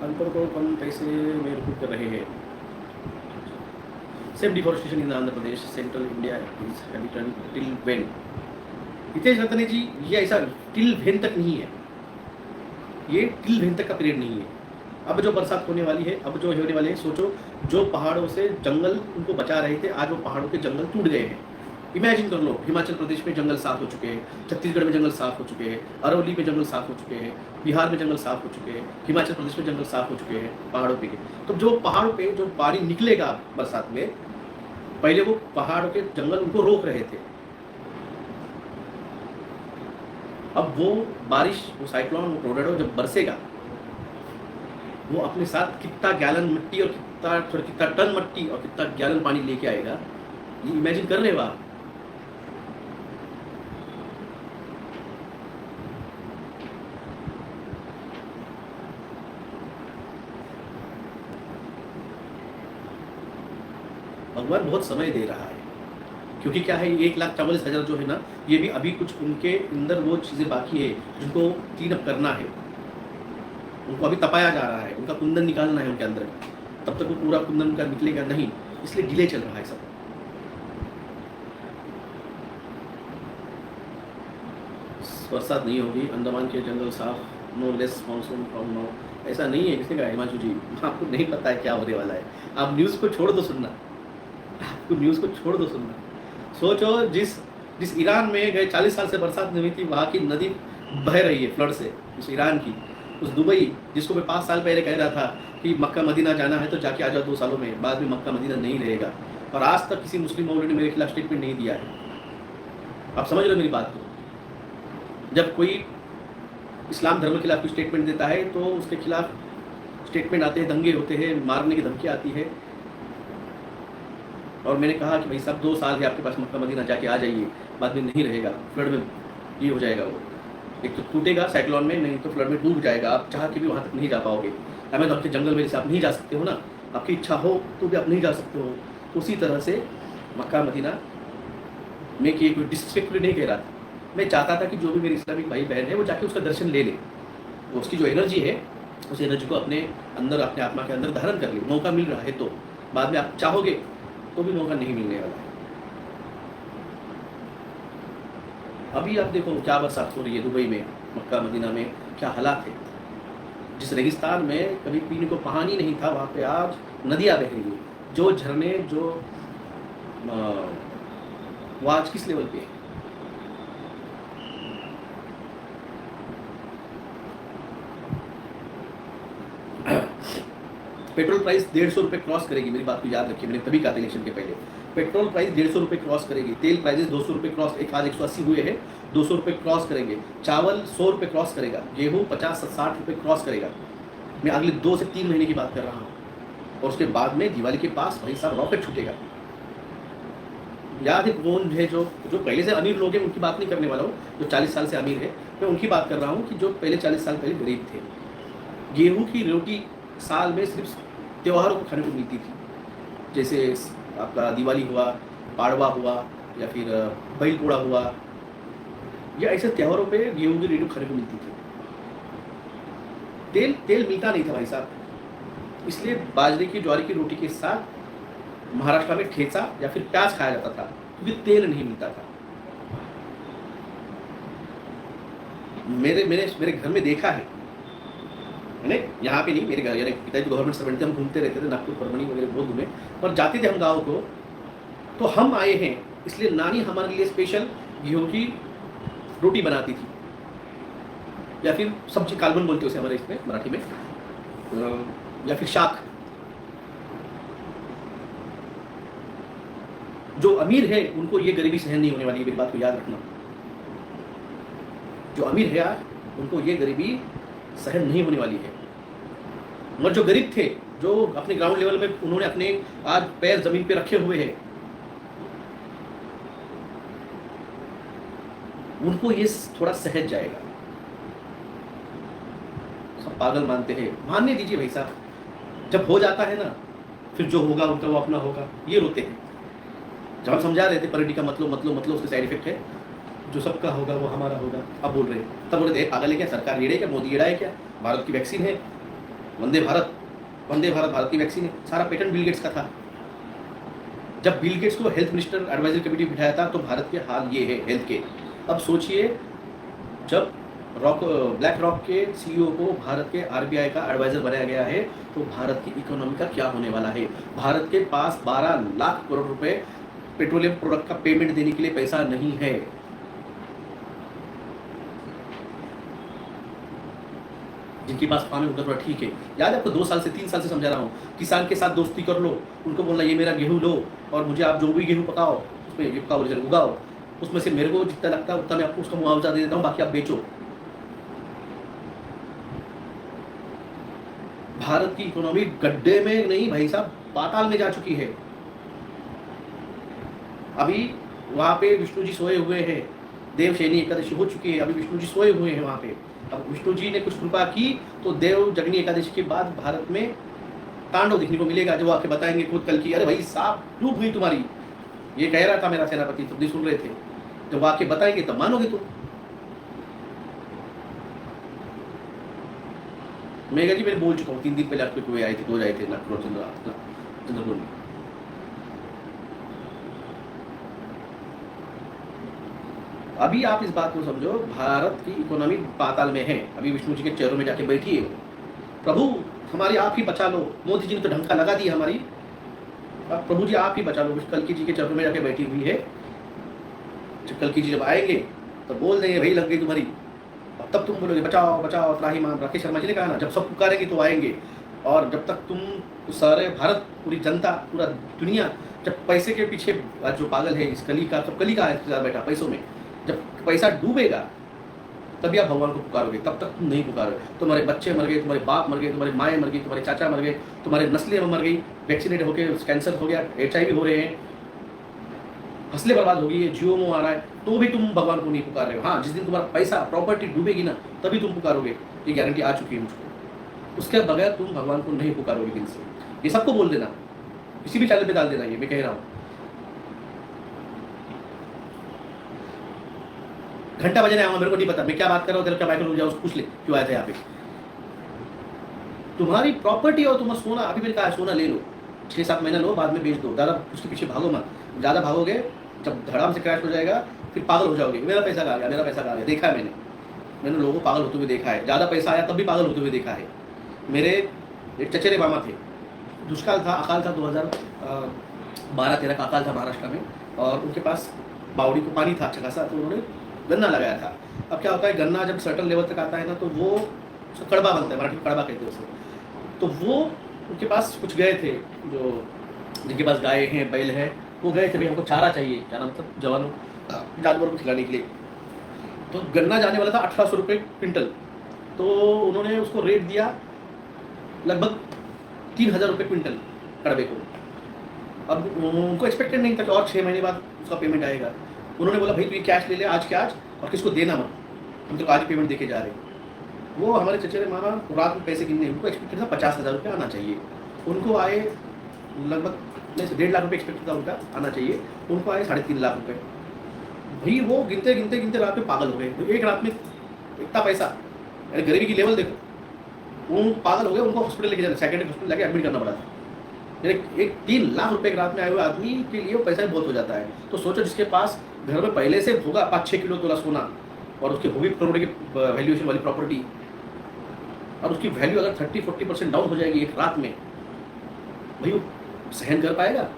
अनपढ़ को कम पैसे में रिक्रूट कर रहे हैं। Same deforestation in Andhra Pradesh, central India is habited till when. Hitesh Ratne ji, ये ऐसा टिल वेन तक नहीं है, ये टिल वेन तक का पीरियड नहीं है। अब जो बरसात होने वाली है, अब जो होने वाले हैं, सोचो जो पहाड़ों से जंगल उनको बचा रहे थे, आज वो पहाड़ों के जंगल टूट गए हैं। इमेजिन कर लो, हिमाचल प्रदेश में जंगल साफ हो चुके हैं, छत्तीसगढ़ में जंगल साफ हो चुके हैं, अरवली में जंगल साफ हो चुके हैं, बिहार में जंगल साफ हो चुके हैं, हिमाचल प्रदेश में जंगल साफ हो चुके हैं पहाड़ों पे। तो जो पहाड़ों पे जो पानी निकलेगा बरसात में, पहले वो पहाड़ों के जंगल उनको रोक रहे थे, अब वो बारिश, वो साइक्लोन, वो टोर्नेडो जब बरसेगा, वो अपने साथ कितना गैलन मिट्टी और कितना टन मिट्टी और कितना गैलन पानी लेके आएगा, ये इमेजिन कर रहे हो आप? भगवान बहुत समय दे रहा है, क्योंकि क्या है, 1,44,000 जो है ना, ये भी अभी कुछ उनके अंदर वो चीज़ें बाकी है जिनको क्लीन अप करना है, उनको अभी तपाया जा रहा है, उनका कुंदन निकालना है उनके अंदर, तब तक वो पूरा कुंदन का निकलेगा नहीं, इसलिए डिले चल रहा है सब। बरसात नहीं होगी, अंडमान के जंगल साफ, no less monsoon from no. ऐसा नहीं है, किसने कहा? हिमांशु जी, आपको नहीं पता है क्या होने वाला है, आप न्यूज़ को छोड़ दो सुनना, आपको न्यूज़ को छोड़ दो सुनना। सोचो, जिस ईरान में गए 40 साल से बरसात नहीं हुई थी, वहाँ की नदी बह रही है फ्लड से, उस ईरान की, उस दुबई, जिसको मैं 5 साल पहले कह रहा था कि मक्का मदीना जाना है तो जाके आ जाओ 2 सालों में, बाद में मक्का मदीना नहीं रहेगा, और आज तक किसी मुस्लिम मौलवी ने मेरे खिलाफ स्टेटमेंट नहीं दिया है। आप समझ रहे हो मेरी बात को? जब कोई इस्लाम धर्म के खिलाफ कोई स्टेटमेंट देता है तो उसके खिलाफ स्टेटमेंट आते हैं, दंगे होते हैं, मारने की धमकी आती है। और मैंने कहा कि भाई साहब 2 साल है आपके पास, मक्का मदीना जाके आ जाइए, बाद में नहीं रहेगा, फ्लड में ये हो जाएगा वो, एक तो टूटेगा साइक्लोन में, नहीं तो फ्लड में डूब जाएगा, आप चाह के भी वहाँ तक नहीं जा पाओगे। अमेज़न के जंगल में जैसे आप नहीं जा सकते हो ना, आपकी इच्छा हो तो भी आप नहीं जा सकते हो, उसी तरह से मक्का मदीना में कि कोई डिस्ट्रिक्ट नहीं कह रहा था, मैं चाहता था कि जो भी मेरे इस्लामिक भाई बहन है वो जाके उसका दर्शन ले ले, वो उसकी जो एनर्जी है उस एनर्जी को अपने अंदर, अपने आत्मा के अंदर धारण कर ले। मौका मिल रहा है तो बाद में आप चाहोगे तो भी मौका नहीं मिलने वाला है। अभी आप देखो क्या बरसात हो रही है दुबई में, मक्का मदीना में क्या हालात है। जिस रेगिस्तान में कभी पीने को पानी नहीं था, वहाँ पे आज नदियाँ बह रही है, जो झरने जो वो आज किस लेवल पे है। पेट्रोल प्राइस 150 रुपये क्रॉस करेगी, मेरी बात को याद रखिए, मैंने तभी कहा था इलेक्शन के पहले, पेट्रोल प्राइस 150 रुपये क्रॉस करेगी, तेल प्राइसेस 200 रुपये क्रॉस, एक आज 180 हुए हैं, 200 रुपये क्रॉस करेंगे, चावल 100 रुपये क्रॉस करेगा, गेहूँ 50-60 रुपये क्रॉस करेगा। मैं अगले 2 से 3 महीने की बात कर रहा हूँ, और उसके बाद में दिवाली के पास भाई साहब रॉकेट छूटेगा। याद है कौन है जो पहले से अमीर लोग हैं, उनकी बात नहीं करने वाला हूँ, जो 40 साल से अमीर है, मैं उनकी बात कर रहा हूँ कि जो पहले 40 साल पहले गरीब थे। गेहूँ की रोटी साल में सिर्फ त्योहारों को खाने को मिलती थी, जैसे आपका दिवाली हुआ, पाड़वा हुआ, या फिर बैल पोड़ा हुआ, या ऐसे त्योहारों पे गेहूँ की रोटी खाने को मिलती थी। तेल मिलता नहीं था भाई साहब, इसलिए बाजरे की ज्वारी की रोटी के साथ महाराष्ट्र में ठेचा या फिर प्याज खाया जाता था, क्योंकि तेल नहीं मिलता था। मेरे घर में देखा है मैंने, यहाँ पे नहीं, मेरे घर यानी पिताजी गवर्नमेंट सर्वेंट थे, हम घूमते रहते थे, नागपुर परभणी वगैरह बहुत घूमे, पर जाते थे हम गाँव को, तो हम आए हैं इसलिए नानी हमारे लिए स्पेशल गेहूँ की रोटी बनाती थी, या फिर सब्जी कालबन बोलते उसे हमारे इसमें मराठी में, या फिर शाक। जो अमीर है उनको ये गरीबी सहन नहीं होने वाली है, मेरी बात को याद रखना। जो अमीर है यार, उनको ये गरीबी सहन नहीं होने वाली है। और जो गरीब थे, जो अपने ग्राउंड लेवल में उन्होंने अपने आज पैर जमीन पे रखे हुए हैं, उनको ये थोड़ा सहज जाएगा। सब पागल मानते हैं, मानने दीजिए भाई साहब, जब हो जाता है ना फिर जो होगा उनका वो अपना होगा, ये रोते हैं। जब हम समझा रहे थे पॉलिटी का मतलब उसके साइड इफेक्ट है, जो सबका होगा वो हमारा होगा, अब बोल रहे हैं, तब बोल रहे थे पागल है क्या, सरकार येड़े क्या, मोदी येड़ा है क्या, भारत की वैक्सीन है, वंदे भारत भारत की वैक्सीन है, सारा पेटेंट बिल गेट्स का था। जब बिल गेट्स को हेल्थ मिनिस्टर एडवाइजरी कमेटी बिठाया था तो भारत के हाल ये है हेल्थ के। अब सोचिए, जब ब्लैक रॉक के सीईओ को भारत के आरबीआई का एडवाइजर बनाया गया है, तो भारत की इकोनॉमी का क्या होने वाला है। भारत के पास 12 लाख करोड़ रुपए पेट्रोलियम प्रोडक्ट का पेमेंट देने के लिए पैसा नहीं है। जिनके पास पानी उनका थोड़ा ठीक है। याद है आपको 2 साल से 3 साल से समझा रहा हूँ, किसान के साथ दोस्ती कर लो, उनको बोलना ये मेरा गेहूँ लो और मुझे आप जो भी गेहूँ पकाओ उसमें ये पकाओ उगाओ, उसमें से मेरे को जितना लगता है उतना मैं आपको उसका मुआवजा दे देता हूँ, बाकी आप बेचो। भारत की इकोनॉमी गड्ढे में नहीं भाई साहब, पाताल में जा चुकी है। अभी वहां पे विष्णु जी सोए हुए हैं, देवशयनी एकादशी हो चुकी है, अभी विष्णु जी सोए हुए हैं वहां पे। अब विष्णु जी ने कुछ कृपा की तो देव जगनी एकादशी के बाद भारत में तांडव देखने को मिलेगा, जो आके बताएंगे खुद कल की, अरे भाई साहब डूब हुई तुम्हारी, ये कह रहा था मेरा सेनापति, तुम नहीं सुन रहे थे, जब आके बताएंगे तब मानोगे तुम। मेगा जी मैंने बोल चुका हूँ, 3 दिन पहले आपके कोई आए थे, 2 आए थे नागपुर चंद्रपुर में। अभी आप इस बात को समझो, भारत की इकोनॉमी पाताल में है। अभी विष्णु जी के चेहरों में जाके बैठी है, प्रभु हमारी आप ही बचा लो, मोदी जी ने तो ढंका लगा दी हमारी, प्रभु जी आप ही बचा लो। कल्कि जी के चेहरों में जाके बैठी हुई है। जब कल्कि जी जब आएंगे तो बोल देंगे भाई लग गई तुम्हारी, अब तब तुम बोलोगे बचाओ बचाओ त्राही माम। राकेश शर्मा जी ने कहा ना, जब सब पुकारेंगे तो आएंगे, और जब तक तुम सारे भारत, पूरी जनता, पूरा दुनिया जब पैसे के पीछे जो पागल है, इस कली का, तो कली का इंतजार बैठा पैसों में, जब पैसा डूबेगा तभी आप भगवान को पुकारोगे, तब तक तुम नहीं पुकारोगे। तुम्हारे बच्चे मर गए, तुम्हारे बाप मर गए, तुम्हारी माएँ मर गई, तुम्हारे चाचा मर गए, तुम्हारे नस्लें मर गई, वैक्सीनेट हो गए, कैंसर हो गया, HIV हो रहे हैं, फसलें बर्बाद होगी, ये जियो आ रहा है, तो भी तुम भगवान को नहीं पुकार रहे हो। हाँ, जिस दिन तुम्हारा पैसा प्रॉपर्टी डूबेगी ना, तभी तुम पुकारोगे, ये गारंटी आ चुकी है मुझको। उसके बगैर तुम भगवान को नहीं पुकारोगे दिल से। ये सबको बोल देना, किसी भी चैनल पे डाल देना, ये मैं कह रहा हूँ। घंटा बजाने आऊंगा, मेरे को नहीं पता मैं क्या बात कर रहा हूँ, तेरा क्या माइक रुक जाओ, उसको पूछ ले क्यों आया था यहाँ पे। तुम्हारी प्रॉपर्टी और तुम्हारा सोना, अभी मैंने कहा सोना ले लो, 6-7 महीना लो, बाद में बेच दो, ज़्यादा उसके पीछे भागो मत। ज़्यादा भागोगे, जब धड़ाम से क्रैश हो जाएगा, फिर पागल हो जाओगे, मेरा पैसा कहाँ गया, मेरा पैसा कहाँ गया। देखा है मैंने लोगों को पागल होते हुए देखा है। ज़्यादा पैसा आया तब भी पागल होते हुए देखा है। मेरे एक चचेरे मामा थे, दुष्काल था, अकाल था, 2012-13 का अकाल था महाराष्ट्र में, और उनके पास बावड़ी को पानी था अच्छा खासा, तो उन्होंने गन्ना लगाया था। अब क्या होता है, गन्ना जब सर्टन लेवल तक आता है ना, तो वो कड़वा बनता है, मराठी में कड़वा कहते हैं उसे। तो वो उनके पास कुछ गए थे, जो जिनके पास गाय हैं, बैल है, वो गए थे, भाई हमको चारा चाहिए, क्या नाम, मतलब जवानों जानवरों को खिलाने के लिए। तो गन्ना जाने वाला था 1800 रुपये क्विंटल, तो उन्होंने उसको रेट दिया लगभग 3000 रुपये क्विंटल कड़वे को। अब उनको एक्सपेक्टेड नहीं था कि और 6 महीने बाद उसका पेमेंट आएगा। उन्होंने बोला भाई तू ये कैश ले ले आज के आज, और किसको देना मत, हम तो आज पेमेंट देके जा रहे हैं। वो हमारे चचेरे मामा रात में पैसे गिनने, उनको एक्सपेक्टेड था 50,000 रुपये आना चाहिए, उनको आए लगभग 1.5 लाख रुपये एक्सपेक्टेड था उनका आना चाहिए, उनको आए 3.5 लाख रुपये। भाई वो गिनते गिनते गिनते रात में पागल हो गए। तो एक रात में इतना पैसा, यानी गरीबी की लेवल देखो, वो पागल हो गए, उनको हॉस्पिटल लेके जाना, साइकेट्रिक हॉस्पिटल लेके एडमिट करना पड़ा था। एक 3 लाख रुपए एक रात में आए हुए आदमी के लिए वो पैसा बहुत हो जाता है। तो सोचो जिसके पास घर में पहले से होगा 5-6 किलो तोला सोना, और उसकी होगी करोड़ की वैल्यूएशन वाली प्रॉपर्टी, और उसकी वैल्यू अगर 30-40% डाउन हो जाएगी एक रात में, भाई वो सहन कर पाएगा?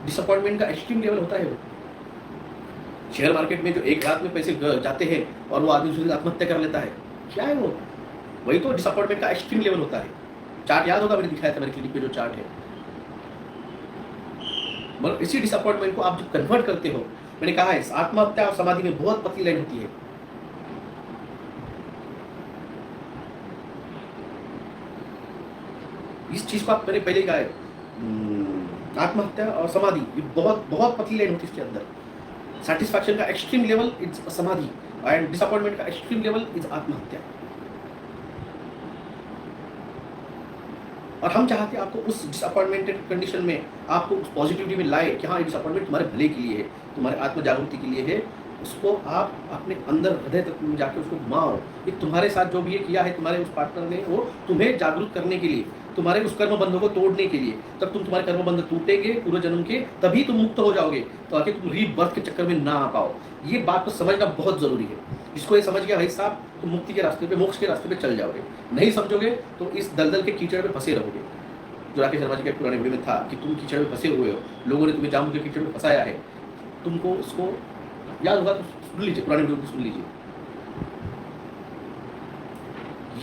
डिसअपॉइंटमेंट का एक्सट्रीम लेवल होता है वो। शेयर मार्केट में जो एक रात में पैसे जाते हैं और वो आदमी उससे आत्महत्या कर लेता है, क्या है वो? वही तो डिसअपॉइंटमेंट का एक्सट्रीम लेवल होता है। चार्ट याद होगा, मैंने दिखाया था मेरे क्लिनिक पे जो चार्ट है। मगर इसी डिसअपॉइंटमेंट को आप जब कन्वर्ट करते हो, मैंने कहा है आत्महत्या और समाधि में बहुत पतली लाइन होती है। इस चीज को आप मैंने पहले ही कहा है, आत्महत्या और समाधि ये बहुत बहुत पतली लाइन होती है इसके अंदर। सेटिस्फैक्शन का एक्सट्रीम लेवल इज समाधि, एंड डिसअपॉइंटमेंट का एक्सट्रीम लेवल इज आत्महत्या। और हम चाहते हैं आपको उस डिसअपॉइंटमेंटेड कंडीशन में, आपको उस पॉजिटिविटी में लाए कि हाँ ये डिसअपॉइंटमेंट तुम्हारे भले के लिए है, तुम्हारे आत्म जागृति के लिए है। उसको आप अपने अंदर हृदय तक जाके उसको घुमाओ। ये तुम्हारे साथ जो भी ये किया है तुम्हारे उस पार्टनर ने, वो तुम्हें जागरूक करने के लिए, तुम्हारे उस कर्म बंधों को तोड़ने के लिए। तब तुम्हारे कर्म बंध टूटेंगे पूर्व जन्म के, तभी तुम मुक्त हो जाओगे, ताकि तुम रीबर्थ के चक्कर में ना आ पाओ। ये बात को समझना बहुत जरूरी है। जिसको ये समझ गया भाई साहब, तुम मुक्ति के रास्ते पे, मोक्ष के रास्ते पे चल जाओगे। नहीं समझोगे तो इस दलदल के कीचड़ में फंसे रहोगे। जो राकेश शर्मा जी के पुराने वीडियो में था कि तुम कीचड़ में फंसे हुए हो, लोगों ने तुम्हें जामुन के कीचड़ में फंसाया है। तुमको उसको याद होगा तो सुन लीजिए, पुराने वीडियो को सुन लीजिए।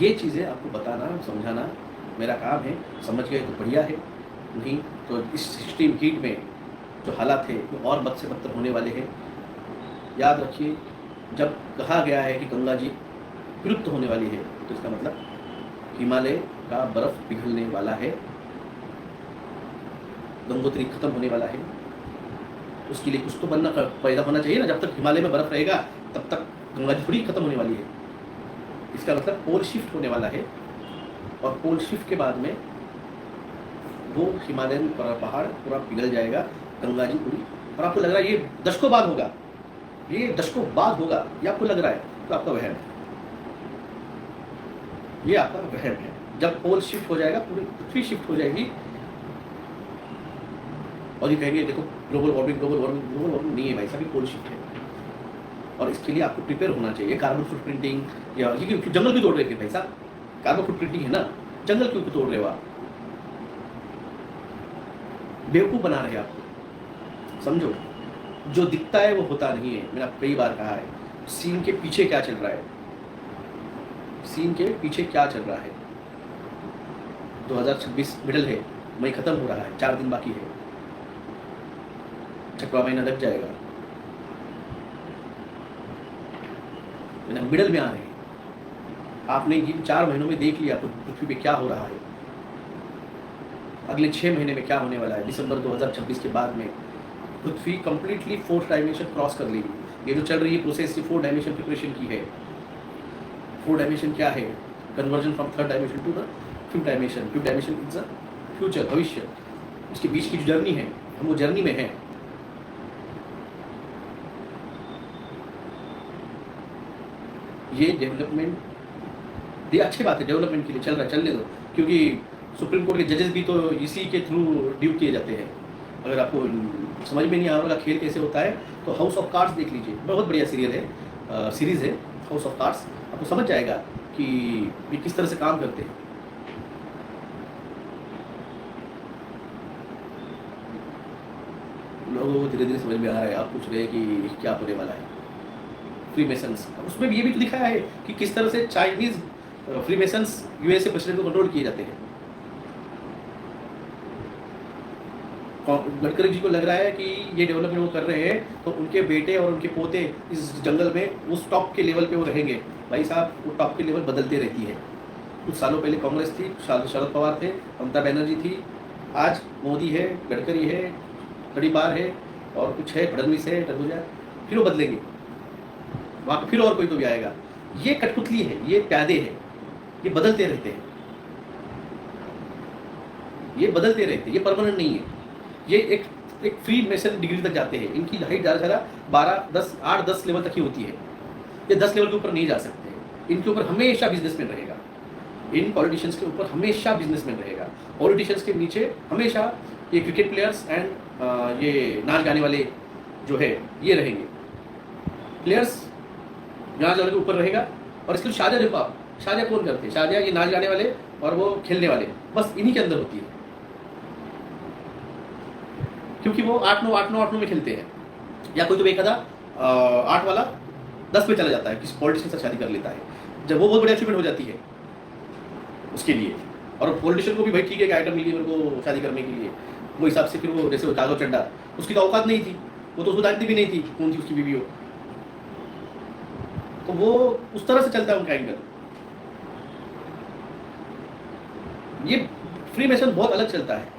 ये चीज़ें आपको बताना, समझाना मेरा काम है। समझ गए तो बढ़िया है, नहीं तो इस एक्सट्रीम हीट में जो हालात है वो और बद से बदतर होने वाले हैं। याद रखिए, जब कहा गया है कि गंगा जी विलुप्त होने वाली है, तो इसका मतलब हिमालय का बर्फ पिघलने वाला है, गंगोत्री खत्म होने वाला है। उसके लिए कुछ तो बनना पैदा होना चाहिए ना। जब तक हिमालय में बर्फ रहेगा तब तक गंगा जी थोड़ी खत्म होने वाली है। इसका मतलब पोल शिफ्ट होने वाला है, और पोल शिफ्ट के बाद में वो हिमालयन पहाड़ पूरा पिघल जाएगा, गंगा जी पूरी। और आपको लग रहा है ये दशकों बाद होगा, ये दशकों बाद होगा, ये आपको लग रहा है, तो आपका वहम है, ये आपका वहम है। जब पोल शिफ्ट हो जाएगा, पूरी पृथ्वी शिफ्ट हो जाएगी, और ये कहेंगे देखो global warming, global warming, global warming नहीं है भाई साहब, पोल शिफ्ट है। और इसके लिए आपको प्रिपेयर होना चाहिए। कार्बन फुटप्रिंटिंग, या जंगल भी तोड़ रहे थे भाई साहब, कार्बन फुटप्रिंटिंग है ना, जंगल क्यों तोड़ रहे हो आप? बेवकूफ बना रहे आपको। समझो, जो दिखता है वो होता नहीं है। मैंने आपको कई बार कहा है, सीन के पीछे क्या चल रहा है, सीन के पीछे क्या चल रहा है। 2026 मिडल है, मई खत्म हो रहा है, 4 दिन बाकी है, 6वां महीना लग जाएगा, मिडल में आ रहे हैं। आपने इन 4 महीनों में देख लिया तो पृथ्वी पे क्या हो रहा है, अगले 6 महीने में क्या होने वाला है, दिसंबर 2026 के बाद में पृथ्वी कंप्लीटली फोर्थ डायमेंशन क्रॉस कर लेगी। ये जो चल रही है प्रोसेस, ये 4 डायमेंशन प्रिपरेशन की है। 4 डायमेंशन क्या है? Conversion from third dimension to the fifth dimension. Fifth dimension is the future, भविष्य। इसके बीच की जो जर्नी है, हम वो जर्नी में हैं। ये डेवलपमेंट, ये अच्छी बात है, डेवलपमेंट के लिए चल रहा है, चलने दो, क्योंकि सुप्रीम कोर्ट के जजेस भी तो इसी के थ्रू ड्यू किए जाते हैं। अगर आपको समझ में नहीं आ रहा खेल कैसे होता है तो हाउस ऑफ कार्ड्स देख लीजिए, बहुत बढ़िया सीरीज है हाउस ऑफ कार्ड्स। आपको समझ जाएगा कि ये किस तरह से काम करते हैं। लोगों को धीरे धीरे समझ में आ रहा है। आप पूछ रहे हैं कि क्या होने वाला है। फ्रीमेसन्स, उसमें भी ये भी तो दिखाया है कि किस तरह से चाइनीज फ्रीमेसन्स यूएसए प्रेसिडेंट को कंट्रोल किए जाते हैं। गडकरी जी को लग रहा है कि ये डेवलपमेंट वो कर रहे हैं तो उनके बेटे और उनके पोते इस जंगल में उस टॉप के लेवल पे वो रहेंगे। भाई साहब, वो टॉप के लेवल बदलते रहती है। कुछ सालों पहले कांग्रेस थी, शरद पवार थे, ममता बनर्जी थी, आज मोदी है, गडकरी है, तड़ीपार है, और कुछ है, फडणवीस है, टरबूजा, फिर वो बदलेंगे। वहाँ पर फिर और कोई तो भी आएगा। ये कठपुतली है, ये प्यादे है, ये बदलते रहते हैं, ये बदलते रहते हैं, ये परमानेंट नहीं है। ये एक फ्री मेसन डिग्री तक जाते हैं। इनकी हाइट ज़्यादा से ज़्यादा 8-10 लेवल तक ही होती है। ये 10 लेवल के ऊपर नहीं जा सकते। इनके ऊपर हमेशा बिजनेसमैन रहेगा। इन पॉलिटिशियंस के ऊपर हमेशा बिजनेसमैन रहेगा। पॉलिटिशियंस के नीचे हमेशा ये क्रिकेट प्लेयर्स एंड ये नाच गाने वाले जो है ये रहेंगे। प्लेयर्स नाच गाने के ऊपर रहेगा। और इसके लिए शादियाँ देखो आप, शादियाँ कौन करते हैं? शादियाँ ये नाच गाने वाले और वो खेलने वाले, बस इन्हीं के अंदर होती है, क्योंकि वो 8-9 में खेलते हैं। या कोई तो एक आधा 8 वाला 10 में चला जाता है, किसी पॉलिटिशियन से शादी कर लेता है, जब वो बहुत बड़ी अचीवमेंट हो जाती है उसके लिए। और पॉलिटिशियन को भी भाई ठीक है कि आइटम मिली मेरे को शादी करने के लिए, वो हिसाब से फिर वो जैसे जादव चड्डा, उसकी तो औकात नहीं थी, वो तो उसको जानती भी नहीं थी कौन थी उसकी बीवी हो, तो वो उस तरह से चलता है उनका एंगल। ये फ्री मेसन बहुत अलग चलता है,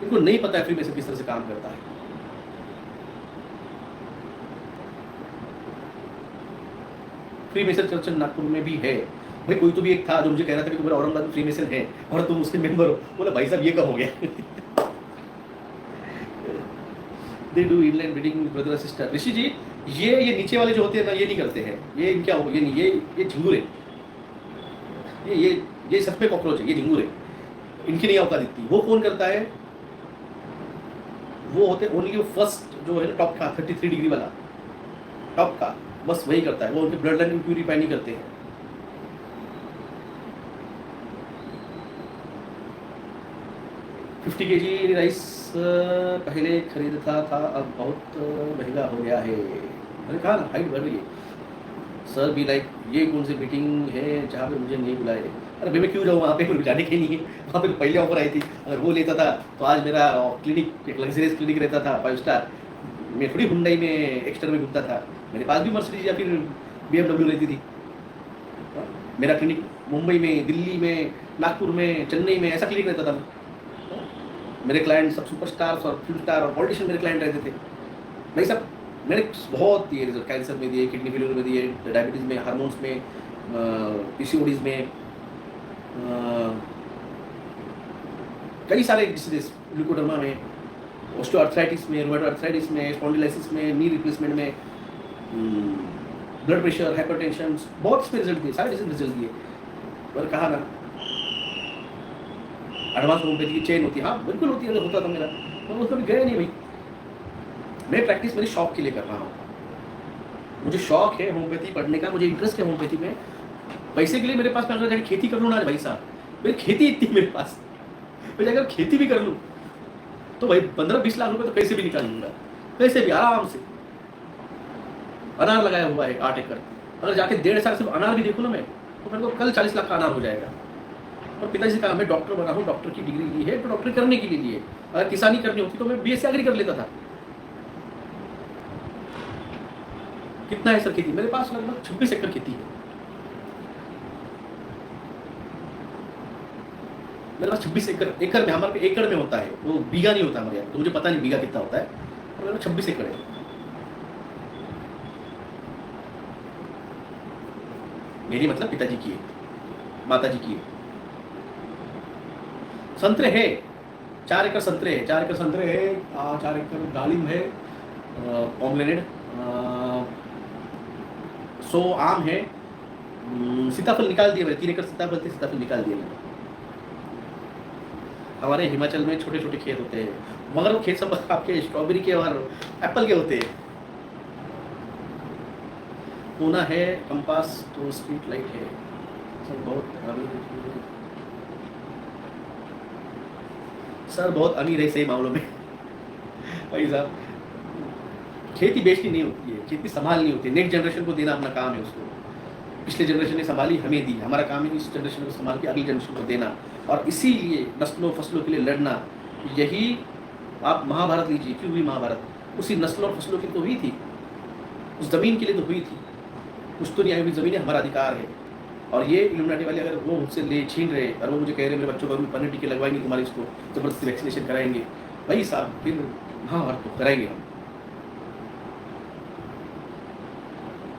इनको नहीं पता है फ्री मेसन किस तरह से काम करता है। फ्री मेसन चर्च नागपुर में भी है। भाई कोई तो भी एक था जो मुझे कह रहा था कि तुम्हारा औरंगाबाद में फ्री मेसन है और तुम उसके मेंबर हो। बोला भाई साहब ये कब हो गया? They do inline breeding brother sister. Rishi ji, ये नीचे वाले जो होते हैं ना, ये नहीं करते हैं। ये क्या हो, ये नहीं, ये झिंगुर है। ये सच में कॉकरोच है, ये झिंगुर है। इनकी नहीं औकात इतनी। वो कौन करता है? वो होते ओनली फर्स्ट जो है ना, टॉप का 33 डिग्री वाला टॉप का, बस वही करता है। वो उनके ब्लड लाइन प्यूरिफाई नहीं करते हैं। $50 kg राइस पहले खरीदता था, अब बहुत महंगा हो गया है। मैंने कहा ना, हाइट बढ़ रही है। सर भी लाइक, ये कौन सी मीटिंग है जहाँ पे मुझे नहीं बुलाए? अरे भाई मैं क्यों जाऊँ वहाँ पे? मुझे जाने के लिए वहाँ पे पहले ऑफर आई थी। अगर वो लेता था तो आज मेरा क्लिनिक, एक लग्जरियस क्लिनिक रहता था 5 स्टार। मैं थोड़ी हुंडई में एक्स्टर में घूमता था। मेरे पास भी मर्सिडीज या फिर BMW रहती थी। मेरा क्लिनिक मुंबई में, दिल्ली में, नागपुर में, चेन्नई में ऐसा क्लिनिक रहता था। मेरे क्लाइंट सब सुपरस्टार्स और फिल्म स्टार और पॉलिटिशियन मेरे क्लाइंट रहते थे। भाई साहब मैंने बहुत दिए रिजल्ट, कैंसर में दिए, किडनी फेलियर में दिए, डायबिटीज़ में, हार्मोन्स में, PCODs में, कई सारे डिसीजेस, ल्यूकोडर्मा में, ऑस्टियोआर्थराइटिस में, रूमेटॉइड आर्थराइटिस में, स्पॉन्डिलाइसिस में, नी रिप्लेसमेंट में, ब्लड प्रेशर, हाइपरटेंशन, बहुत इसमें रिजल्ट दिए, सारे डिसीज रिजल्ट दिए। पर कहा ना, एडवांस होम्योपैथी की चेन होती है। हाँ बिल्कुल होती है, अगर होता था मेरा, तो उसको भी गया नहीं भाई। मैं प्रैक्टिस मेरी शौक के लिए कर रहा हूँ। मुझे शौक है होम्योपैथी पढ़ने का, मुझे इंटरेस्ट है होम्योपैथी में। पैसे के लिए मेरे पास, मैं अगर खेती कर लूँ ना भाई साहब, मेरी खेती इतनी मेरे पास, मैं अगर खेती भी कर लूँ तो भाई 15-20 लाख रुपए तो कैसे भी निकाल लूँगा, कैसे भी आराम से। अनार लगाया हुआ है 8 एकड़, अगर जाके 1.5 साल से अनार भी देखूँ ना मैं, तो मेरे को कल 40 लाख का अनार हो जाएगा। और पिताजी का मैं डॉक्टर बना हूँ, डॉक्टर की डिग्री ली है, तो डॉक्टर करने के लिए अगर किसानी करनी होती तो मैं BSc एग्री कर लेता था। कितना है सर खेती? मेरे पास लगभग 26 एकड़ खेती है। मेरे पास 26 एकड़ में, हमारे एकड़ में होता है, वो बीघा नहीं होता हमारे यहाँ, तो मुझे पता नहीं बीघा कितना होता है। मेरे लगभग 26 एकड़ है। मेरी मतलब पिताजी की है, माताजी की है। संतरे है, 4 एकड़ संतरे है, 4 एकड़ संतरे है, 4 एकड़ दालिम है, पोमेग्रेनेट, 100 आम है, सीताफल निकाल दिए मैंने, 3 एकड़ सीताफल थे, सीताफल निकाल दिए मैंने। हमारे हिमाचल में छोटे छोटे खेत होते हैं, मगर वो खेत सब आपके स्ट्रॉबेरी के और एप्पल के होते हैं। पूना है, कंपास तो स्ट्रीट लाइट है, सर बहुत अमीर है सही मामलों में। भाई साहब, खेती बेचनी नहीं होती है, खेती संभालनी होती है, नेक्स्ट जनरेशन को देना अपना काम है उसको। पिछले जनरेशन ने संभाली, हमें दी, हमारा काम है इस जनरेशन को संभाल के अगली जनरेशन को देना, और इसीलिए नस्लों फसलों के लिए लड़ना। यही आप महाभारत लीजिए, क्यों हुई महाभारत? उसी नस्लों और फसलों की तो हुई थी, उस जमीन के लिए तो हुई थी। कुछ तो न्याय हुई, जमीन हमारा अधिकार है। और ये इल्यूमिनाटी वाले अगर वो मुझसे ले छीन रहे और वो मुझे कह रहे मेरे बच्चों को भी पन्ने टीके लगवाएंगे, तुम्हारे इसको जबरदस्ती वैक्सीनेशन कराएंगे, भाई साहब फिर महाभारत तो कराएंगे हम,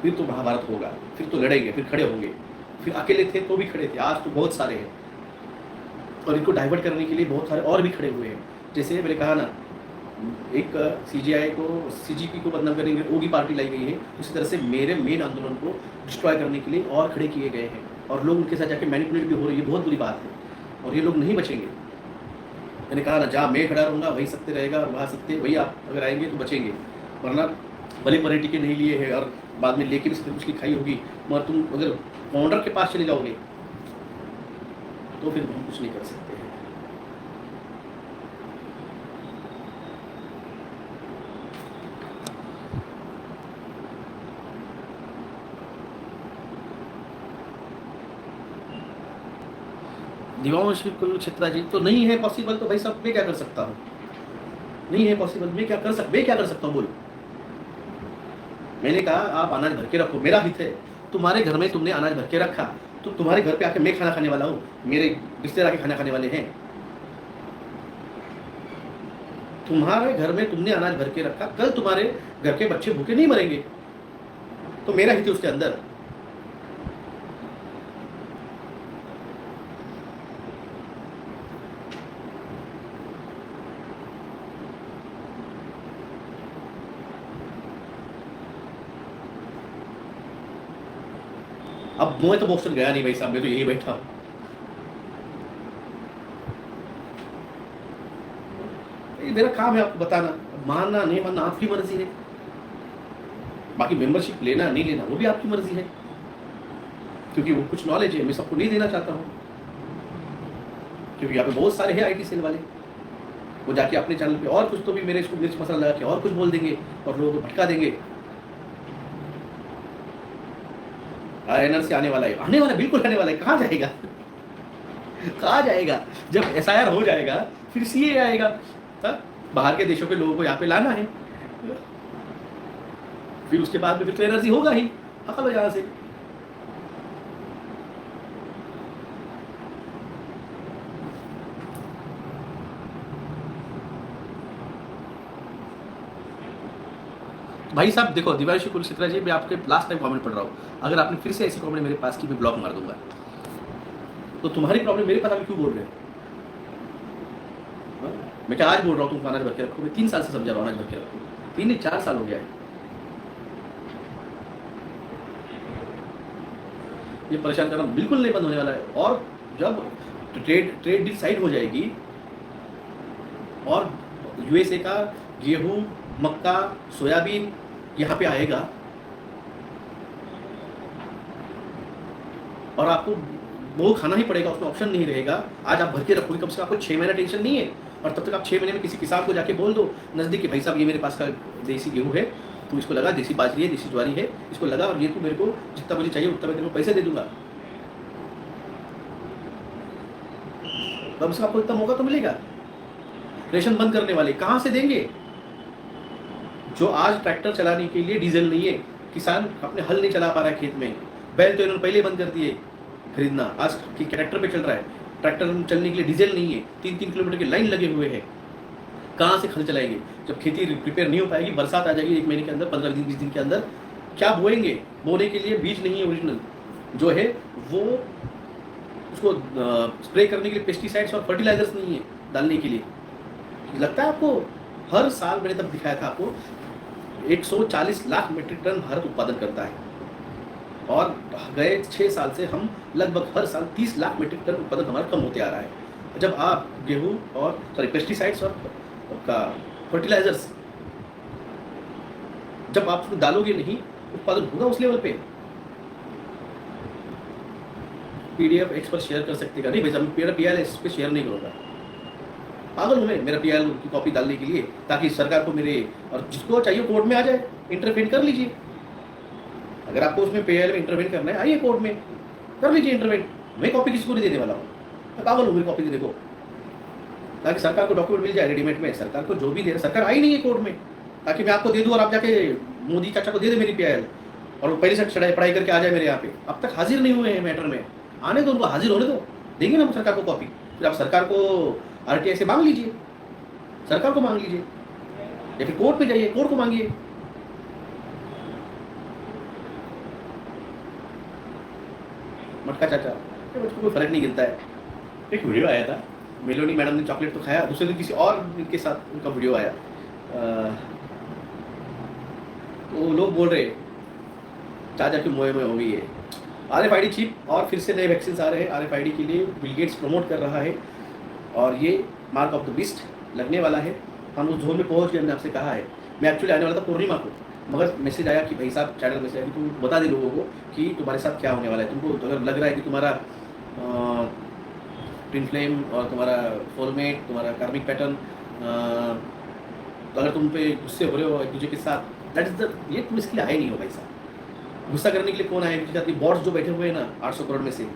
फिर तो महाभारत होगा, फिर तो लड़ेंगे, फिर खड़े होंगे। फिर अकेले थे तो भी खड़े थे, आज तो बहुत सारे हैं, और इनको डाइवर्ट करने के लिए बहुत सारे और भी खड़े हुए हैं। जैसे मैंने कहा ना, एक सीजीआई को, सीजीपी को बदनाम करने के लिए ओगी पार्टी लाई गई है, उसी तरह से मेरे मेन आंदोलन को डिस्ट्रॉय करने के लिए और खड़े किए गए हैं, और लोग उनके साथ जाके मैनिपुलेट भी हो रही है। बहुत बुरी बात है, और ये लोग नहीं बचेंगे। मैंने कहा ना, जहाँ मैं खड़ा रहूँगा वही सत्य रहेगा, और वहाँ सत्य वही आप अगर आएंगे तो बचेंगे, वरना भले परे टिके नहीं लिए हैं और बाद में लेके भी उसकी खाई होगी, मगर तुम अगर फाउंडर के पास चले जाओगे तो फिर हम कुछ नहीं कर सकते हैं। दिवांश कुल क्षेत्रा जी तो नहीं है पॉसिबल, तो भाई साहब मैं क्या कर सकता हूँ? नहीं है पॉसिबल, मैं क्या कर सकता हूँ बोलो? मैंने कहा आप अनाज भर के रखो, मेरा हित है। तुम्हारे घर में तुमने अनाज भर के रखा, तो तुम्हारे घर पे आके मैं खाना खाने वाला हूँ, मेरे रिश्तेदार आके खाना खाने वाले हैं। तुम्हारे घर में तुमने अनाज भर के रखा, कल तुम्हारे घर के बच्चे भूखे नहीं मरेंगे, तो मेरा हित है उसके अंदर। अब मैं तो बोस्टन गया नहीं भाई साहब, मैं तो यही बैठा हूं। ये मेरा काम है आपको बताना, मानना नहीं मानना आपकी मर्जी है। बाकी मेंबरशिप लेना नहीं लेना वो भी आपकी मर्जी है, क्योंकि वो कुछ नॉलेज है, मैं सबको नहीं देना चाहता हूँ। क्योंकि यहाँ पे बहुत सारे हैं आईटी सेल वाले, वो जाके अपने चैनल पे और कुछ तो भी मेरे इसको मिर्च मसाला लगा के और कुछ बोल देंगे और लोगों को भटका देंगे। एनआरसी आने वाला है, बिल्कुल आने वाला है। कहाँ जाएगा? कहाँ जाएगा? जब एसआईआर हो जाएगा फिर सीए आएगा। बाहर के देशों के लोगों को यहाँ पे लाना है, फिर उसके बाद में फिर एनआरसी होगा ही, अकल हो यहाँ से। भाई साहब देखो, दिवांशु कुलक्षेत्रा जी, मैं आपके लास्ट टाइम कमेंट पढ़ रहा हूँ, अगर आपने फिर से ऐसी कमेंट मेरे पास की, मैं ब्लॉक मार दूंगा। तो तुम्हारी प्रॉब्लम मेरे पास अभी क्यों बोल रहे हो? मैं क्या आज बोल रहा हूँ तुमको अनाज भर के रखो? मैं 3 साल से समझा रहा हूँ अनाज भर के रखो, 3 नहीं 4 साल हो गया है। ये परेशान करना बिल्कुल नहीं बंद होने वाला है। और जब ट्रेड डील साइड हो जाएगी और यूएसए का गेहूं, मक्का, सोयाबीन यहाँ पे आएगा, और आपको वो खाना ही पड़ेगा, उसमें ऑप्शन नहीं रहेगा। आज आप भर के रखोगे, कम से कम आपको 6 महीना टेंशन नहीं है, और तब तक आप 6 महीने में किसी किसान को जाके बोल दो नज़दीक के, भाई साहब ये मेरे पास का देसी गेहूँ है, तू इसको लगा, देसी बाजरी है, देसी ज्वारी है, इसको लगा, और ये तू मेरे को जितना मुझे चाहिए उतना मैं तेरे को पैसे दे दूंगा। कम से कम आपको इतना मौका तो मिलेगा। रेशन बंद करने वाले कहाँ से देंगे? जो आज ट्रैक्टर चलाने के लिए डीजल नहीं है, किसान अपने हल नहीं चला पा रहा है खेत में, बैल तो इन्होंने पहले बंद कर दिए खरीदना, आज ट्रैक्टर पे चल रहा है। ट्रैक्टर चलने के लिए डीजल नहीं है, 3-3 किलोमीटर की लाइन लगे हुए हैं। कहाँ से खर्च चलाएंगे? जब खेती प्रिपेयर नहीं हो पाएगी, बरसात आ जाएगी 1 महीने के अंदर, 15 दिन 20 दिन के अंदर, क्या बोएंगे? बोने के लिए बीज नहीं है ओरिजिनल जो है वो, उसको स्प्रे करने के लिए पेस्टिसाइड्स और फर्टिलाइजर्स नहीं है डालने के लिए। लगता है आपको? हर साल मैंने तब दिखाया था आपको 140 लाख मीट्रिक टन भारत उत्पादन करता है, और गए 6 साल से हम लगभग हर साल 30 लाख मीट्रिक टन उत्पादन हमारा कम होते आ रहा है। जब आप गेहूं और पेस्टिसाइड्स और का फर्टिलाइजर्स जब आप उसको डालोगे नहीं, उत्पादन होगा उस लेवल पे। पीडीएफ एक्स पर शेयर कर सकते का नहीं भाई, मेरा पीएल इस पे शेयर नहीं करूँगा, पागल हूँ मैं मेरा पीएल की कॉपी डालने के लिए, ताकि सरकार को मेरे, और जिसको चाहिए कोर्ट में आ जाए, इंटरवेन कर लीजिए। अगर आपको उसमें पीएल में इंटरवेन करना है, आइए कोर्ट में कर लीजिए इंटरवेन। मैं कॉपी किसी को नहीं देने वाला हूँ, मैं पागल हूँ मेरी कॉपी देखो, ताकि सरकार को डॉक्यूमेंट मिल जाए रेडीमेड में। सरकार को जो भी दे रहा, सरकार आई नहीं है कोर्ट में ताकि मैं आपको दे दूँ और आप जाके मोदी चाचा को दे दे मेरी पीएल, और वो पहले से पढ़ाई करके आ जाए मेरे यहाँ पे। अब तक हाजिर नहीं हुए हैं मैटर में, आने दो उनको, हाजिर होने दो, देंगे ना सरकार को कॉपी। फिर आप सरकार को आरटीआई से मांग लीजिए, सरकार को मांग लीजिए, या फिर कोर्ट पे जाइए, कोर्ट को मांगिए। मटका चाचा, मुझको कोई फर्क नहीं गिरता है। एक वीडियो आया था, मेलोनी मैडम ने चॉकलेट तो खाया, दूसरे दिन किसी और के साथ उनका वीडियो आया, तो लोग बोल रहे चाचा की मोए में हो गई है। RFID चिप और फिर से नए वैक्सीन आ रहे हैं RFID के लिए, बिल गेट्स प्रमोट कर रहा है, और ये मार्क ऑफ द बिस्ट लगने वाला है। हम उस जोन में पहुंच गए, हमने आपसे कहा है। मैं एक्चुअली आने वाला था पूर्णिमा को, मगर मैसेज आया कि भाई साहब, चैनल मैसेज आया कि तुम बता दे लोगों को कि तुम्हारे साथ क्या होने वाला है। तुमको अगर लग रहा है कि तुम्हारा ट्विन फ्लेम और तुम्हारा सोलमेट, तुम्हारा कार्मिक पैटर्न, तो अगर तुम पे गुस्से हो रहे हो एक दूसरे के साथ, दैट इज द, ये तुम इसके लिए आए नहीं हो भाई साहब। गुस्सा करने के लिए कौन आए? बॉट्स जो बैठे हुए हैं ना 800 करोड़ में से,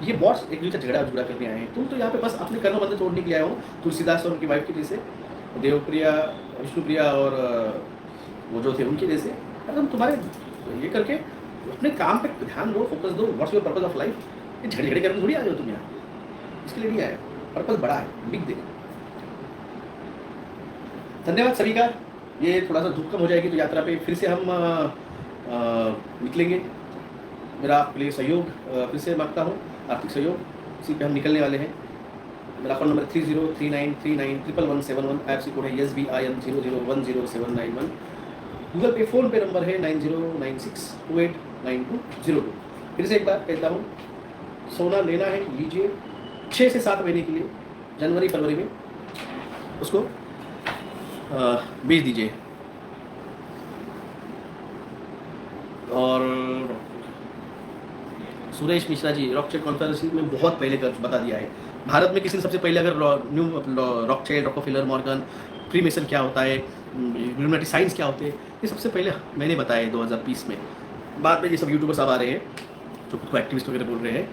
ये बॉट्स एक दूसरे झगड़ा करके आए हैं। तुम तो यहाँ पे बस अपने कर्म बंधन तोड़ने के लिए आए हो। तुलसीदास और उनकी वाइफ की जैसे, देवप्रिया, विष्णुप्रिया और वो जो थे उनकी जैसे, अगर तुम्हारे ये करके अपने काम पे ध्यान दो, फोकस दो। What's your purpose of life? ये झगड़े करने थोड़ी आ जाओ तुम यहाँ, इसके लिए नहीं आए। पर्पस बड़ा है, बिग दे। धन्यवाद सभी का। ये थोड़ा सा धूप कम हो जाएगी तो यात्रा पे फिर से हम निकलेंगे। मेरा आपके लिए सहयोग फिर से मांगता हूँ, आर्थिक सहयोग, इसी पे हम निकलने वाले हैं। मेरा phone number 3039391171, IFSC code है SBIN 00100791। Google pay PhonePe number है 9096289202। फिर से एक बार कहता हूँ, सोना लेना है लीजिए 6 से 7 महीने के लिए, जनवरी फरवरी में उसको बेच दीजिए। और सुरेश मिश्रा जी, रॉकचेल कॉन्फ्रेंस में बहुत पहले कर बता दिया है। भारत में किसी ने सबसे पहले अगर न्यू रॉकचेल, रॉकफेलर, मॉर्गन, फ्रीमेसन क्या होता है, इल्यूमिनाटी साइंस क्या होते हैं, ये सबसे पहले मैंने बताया 2020 में। बाद में ये सब यूट्यूबर्स अब आ रहे हैं जो खुद को एक्टिविस्ट वगैरह बोल रहे हैं,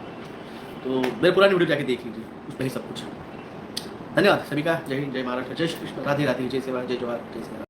तो मेरे पुरानी वीडियो जाके देख लीजिए, उसमें ही सब कुछ। धन्यवाद सभी का। जय हिंद, जय महाराष्ट्र, जय श्री कृष्ण, राधे राधे, जय सेवा, जय जवाहर, जय सेवा।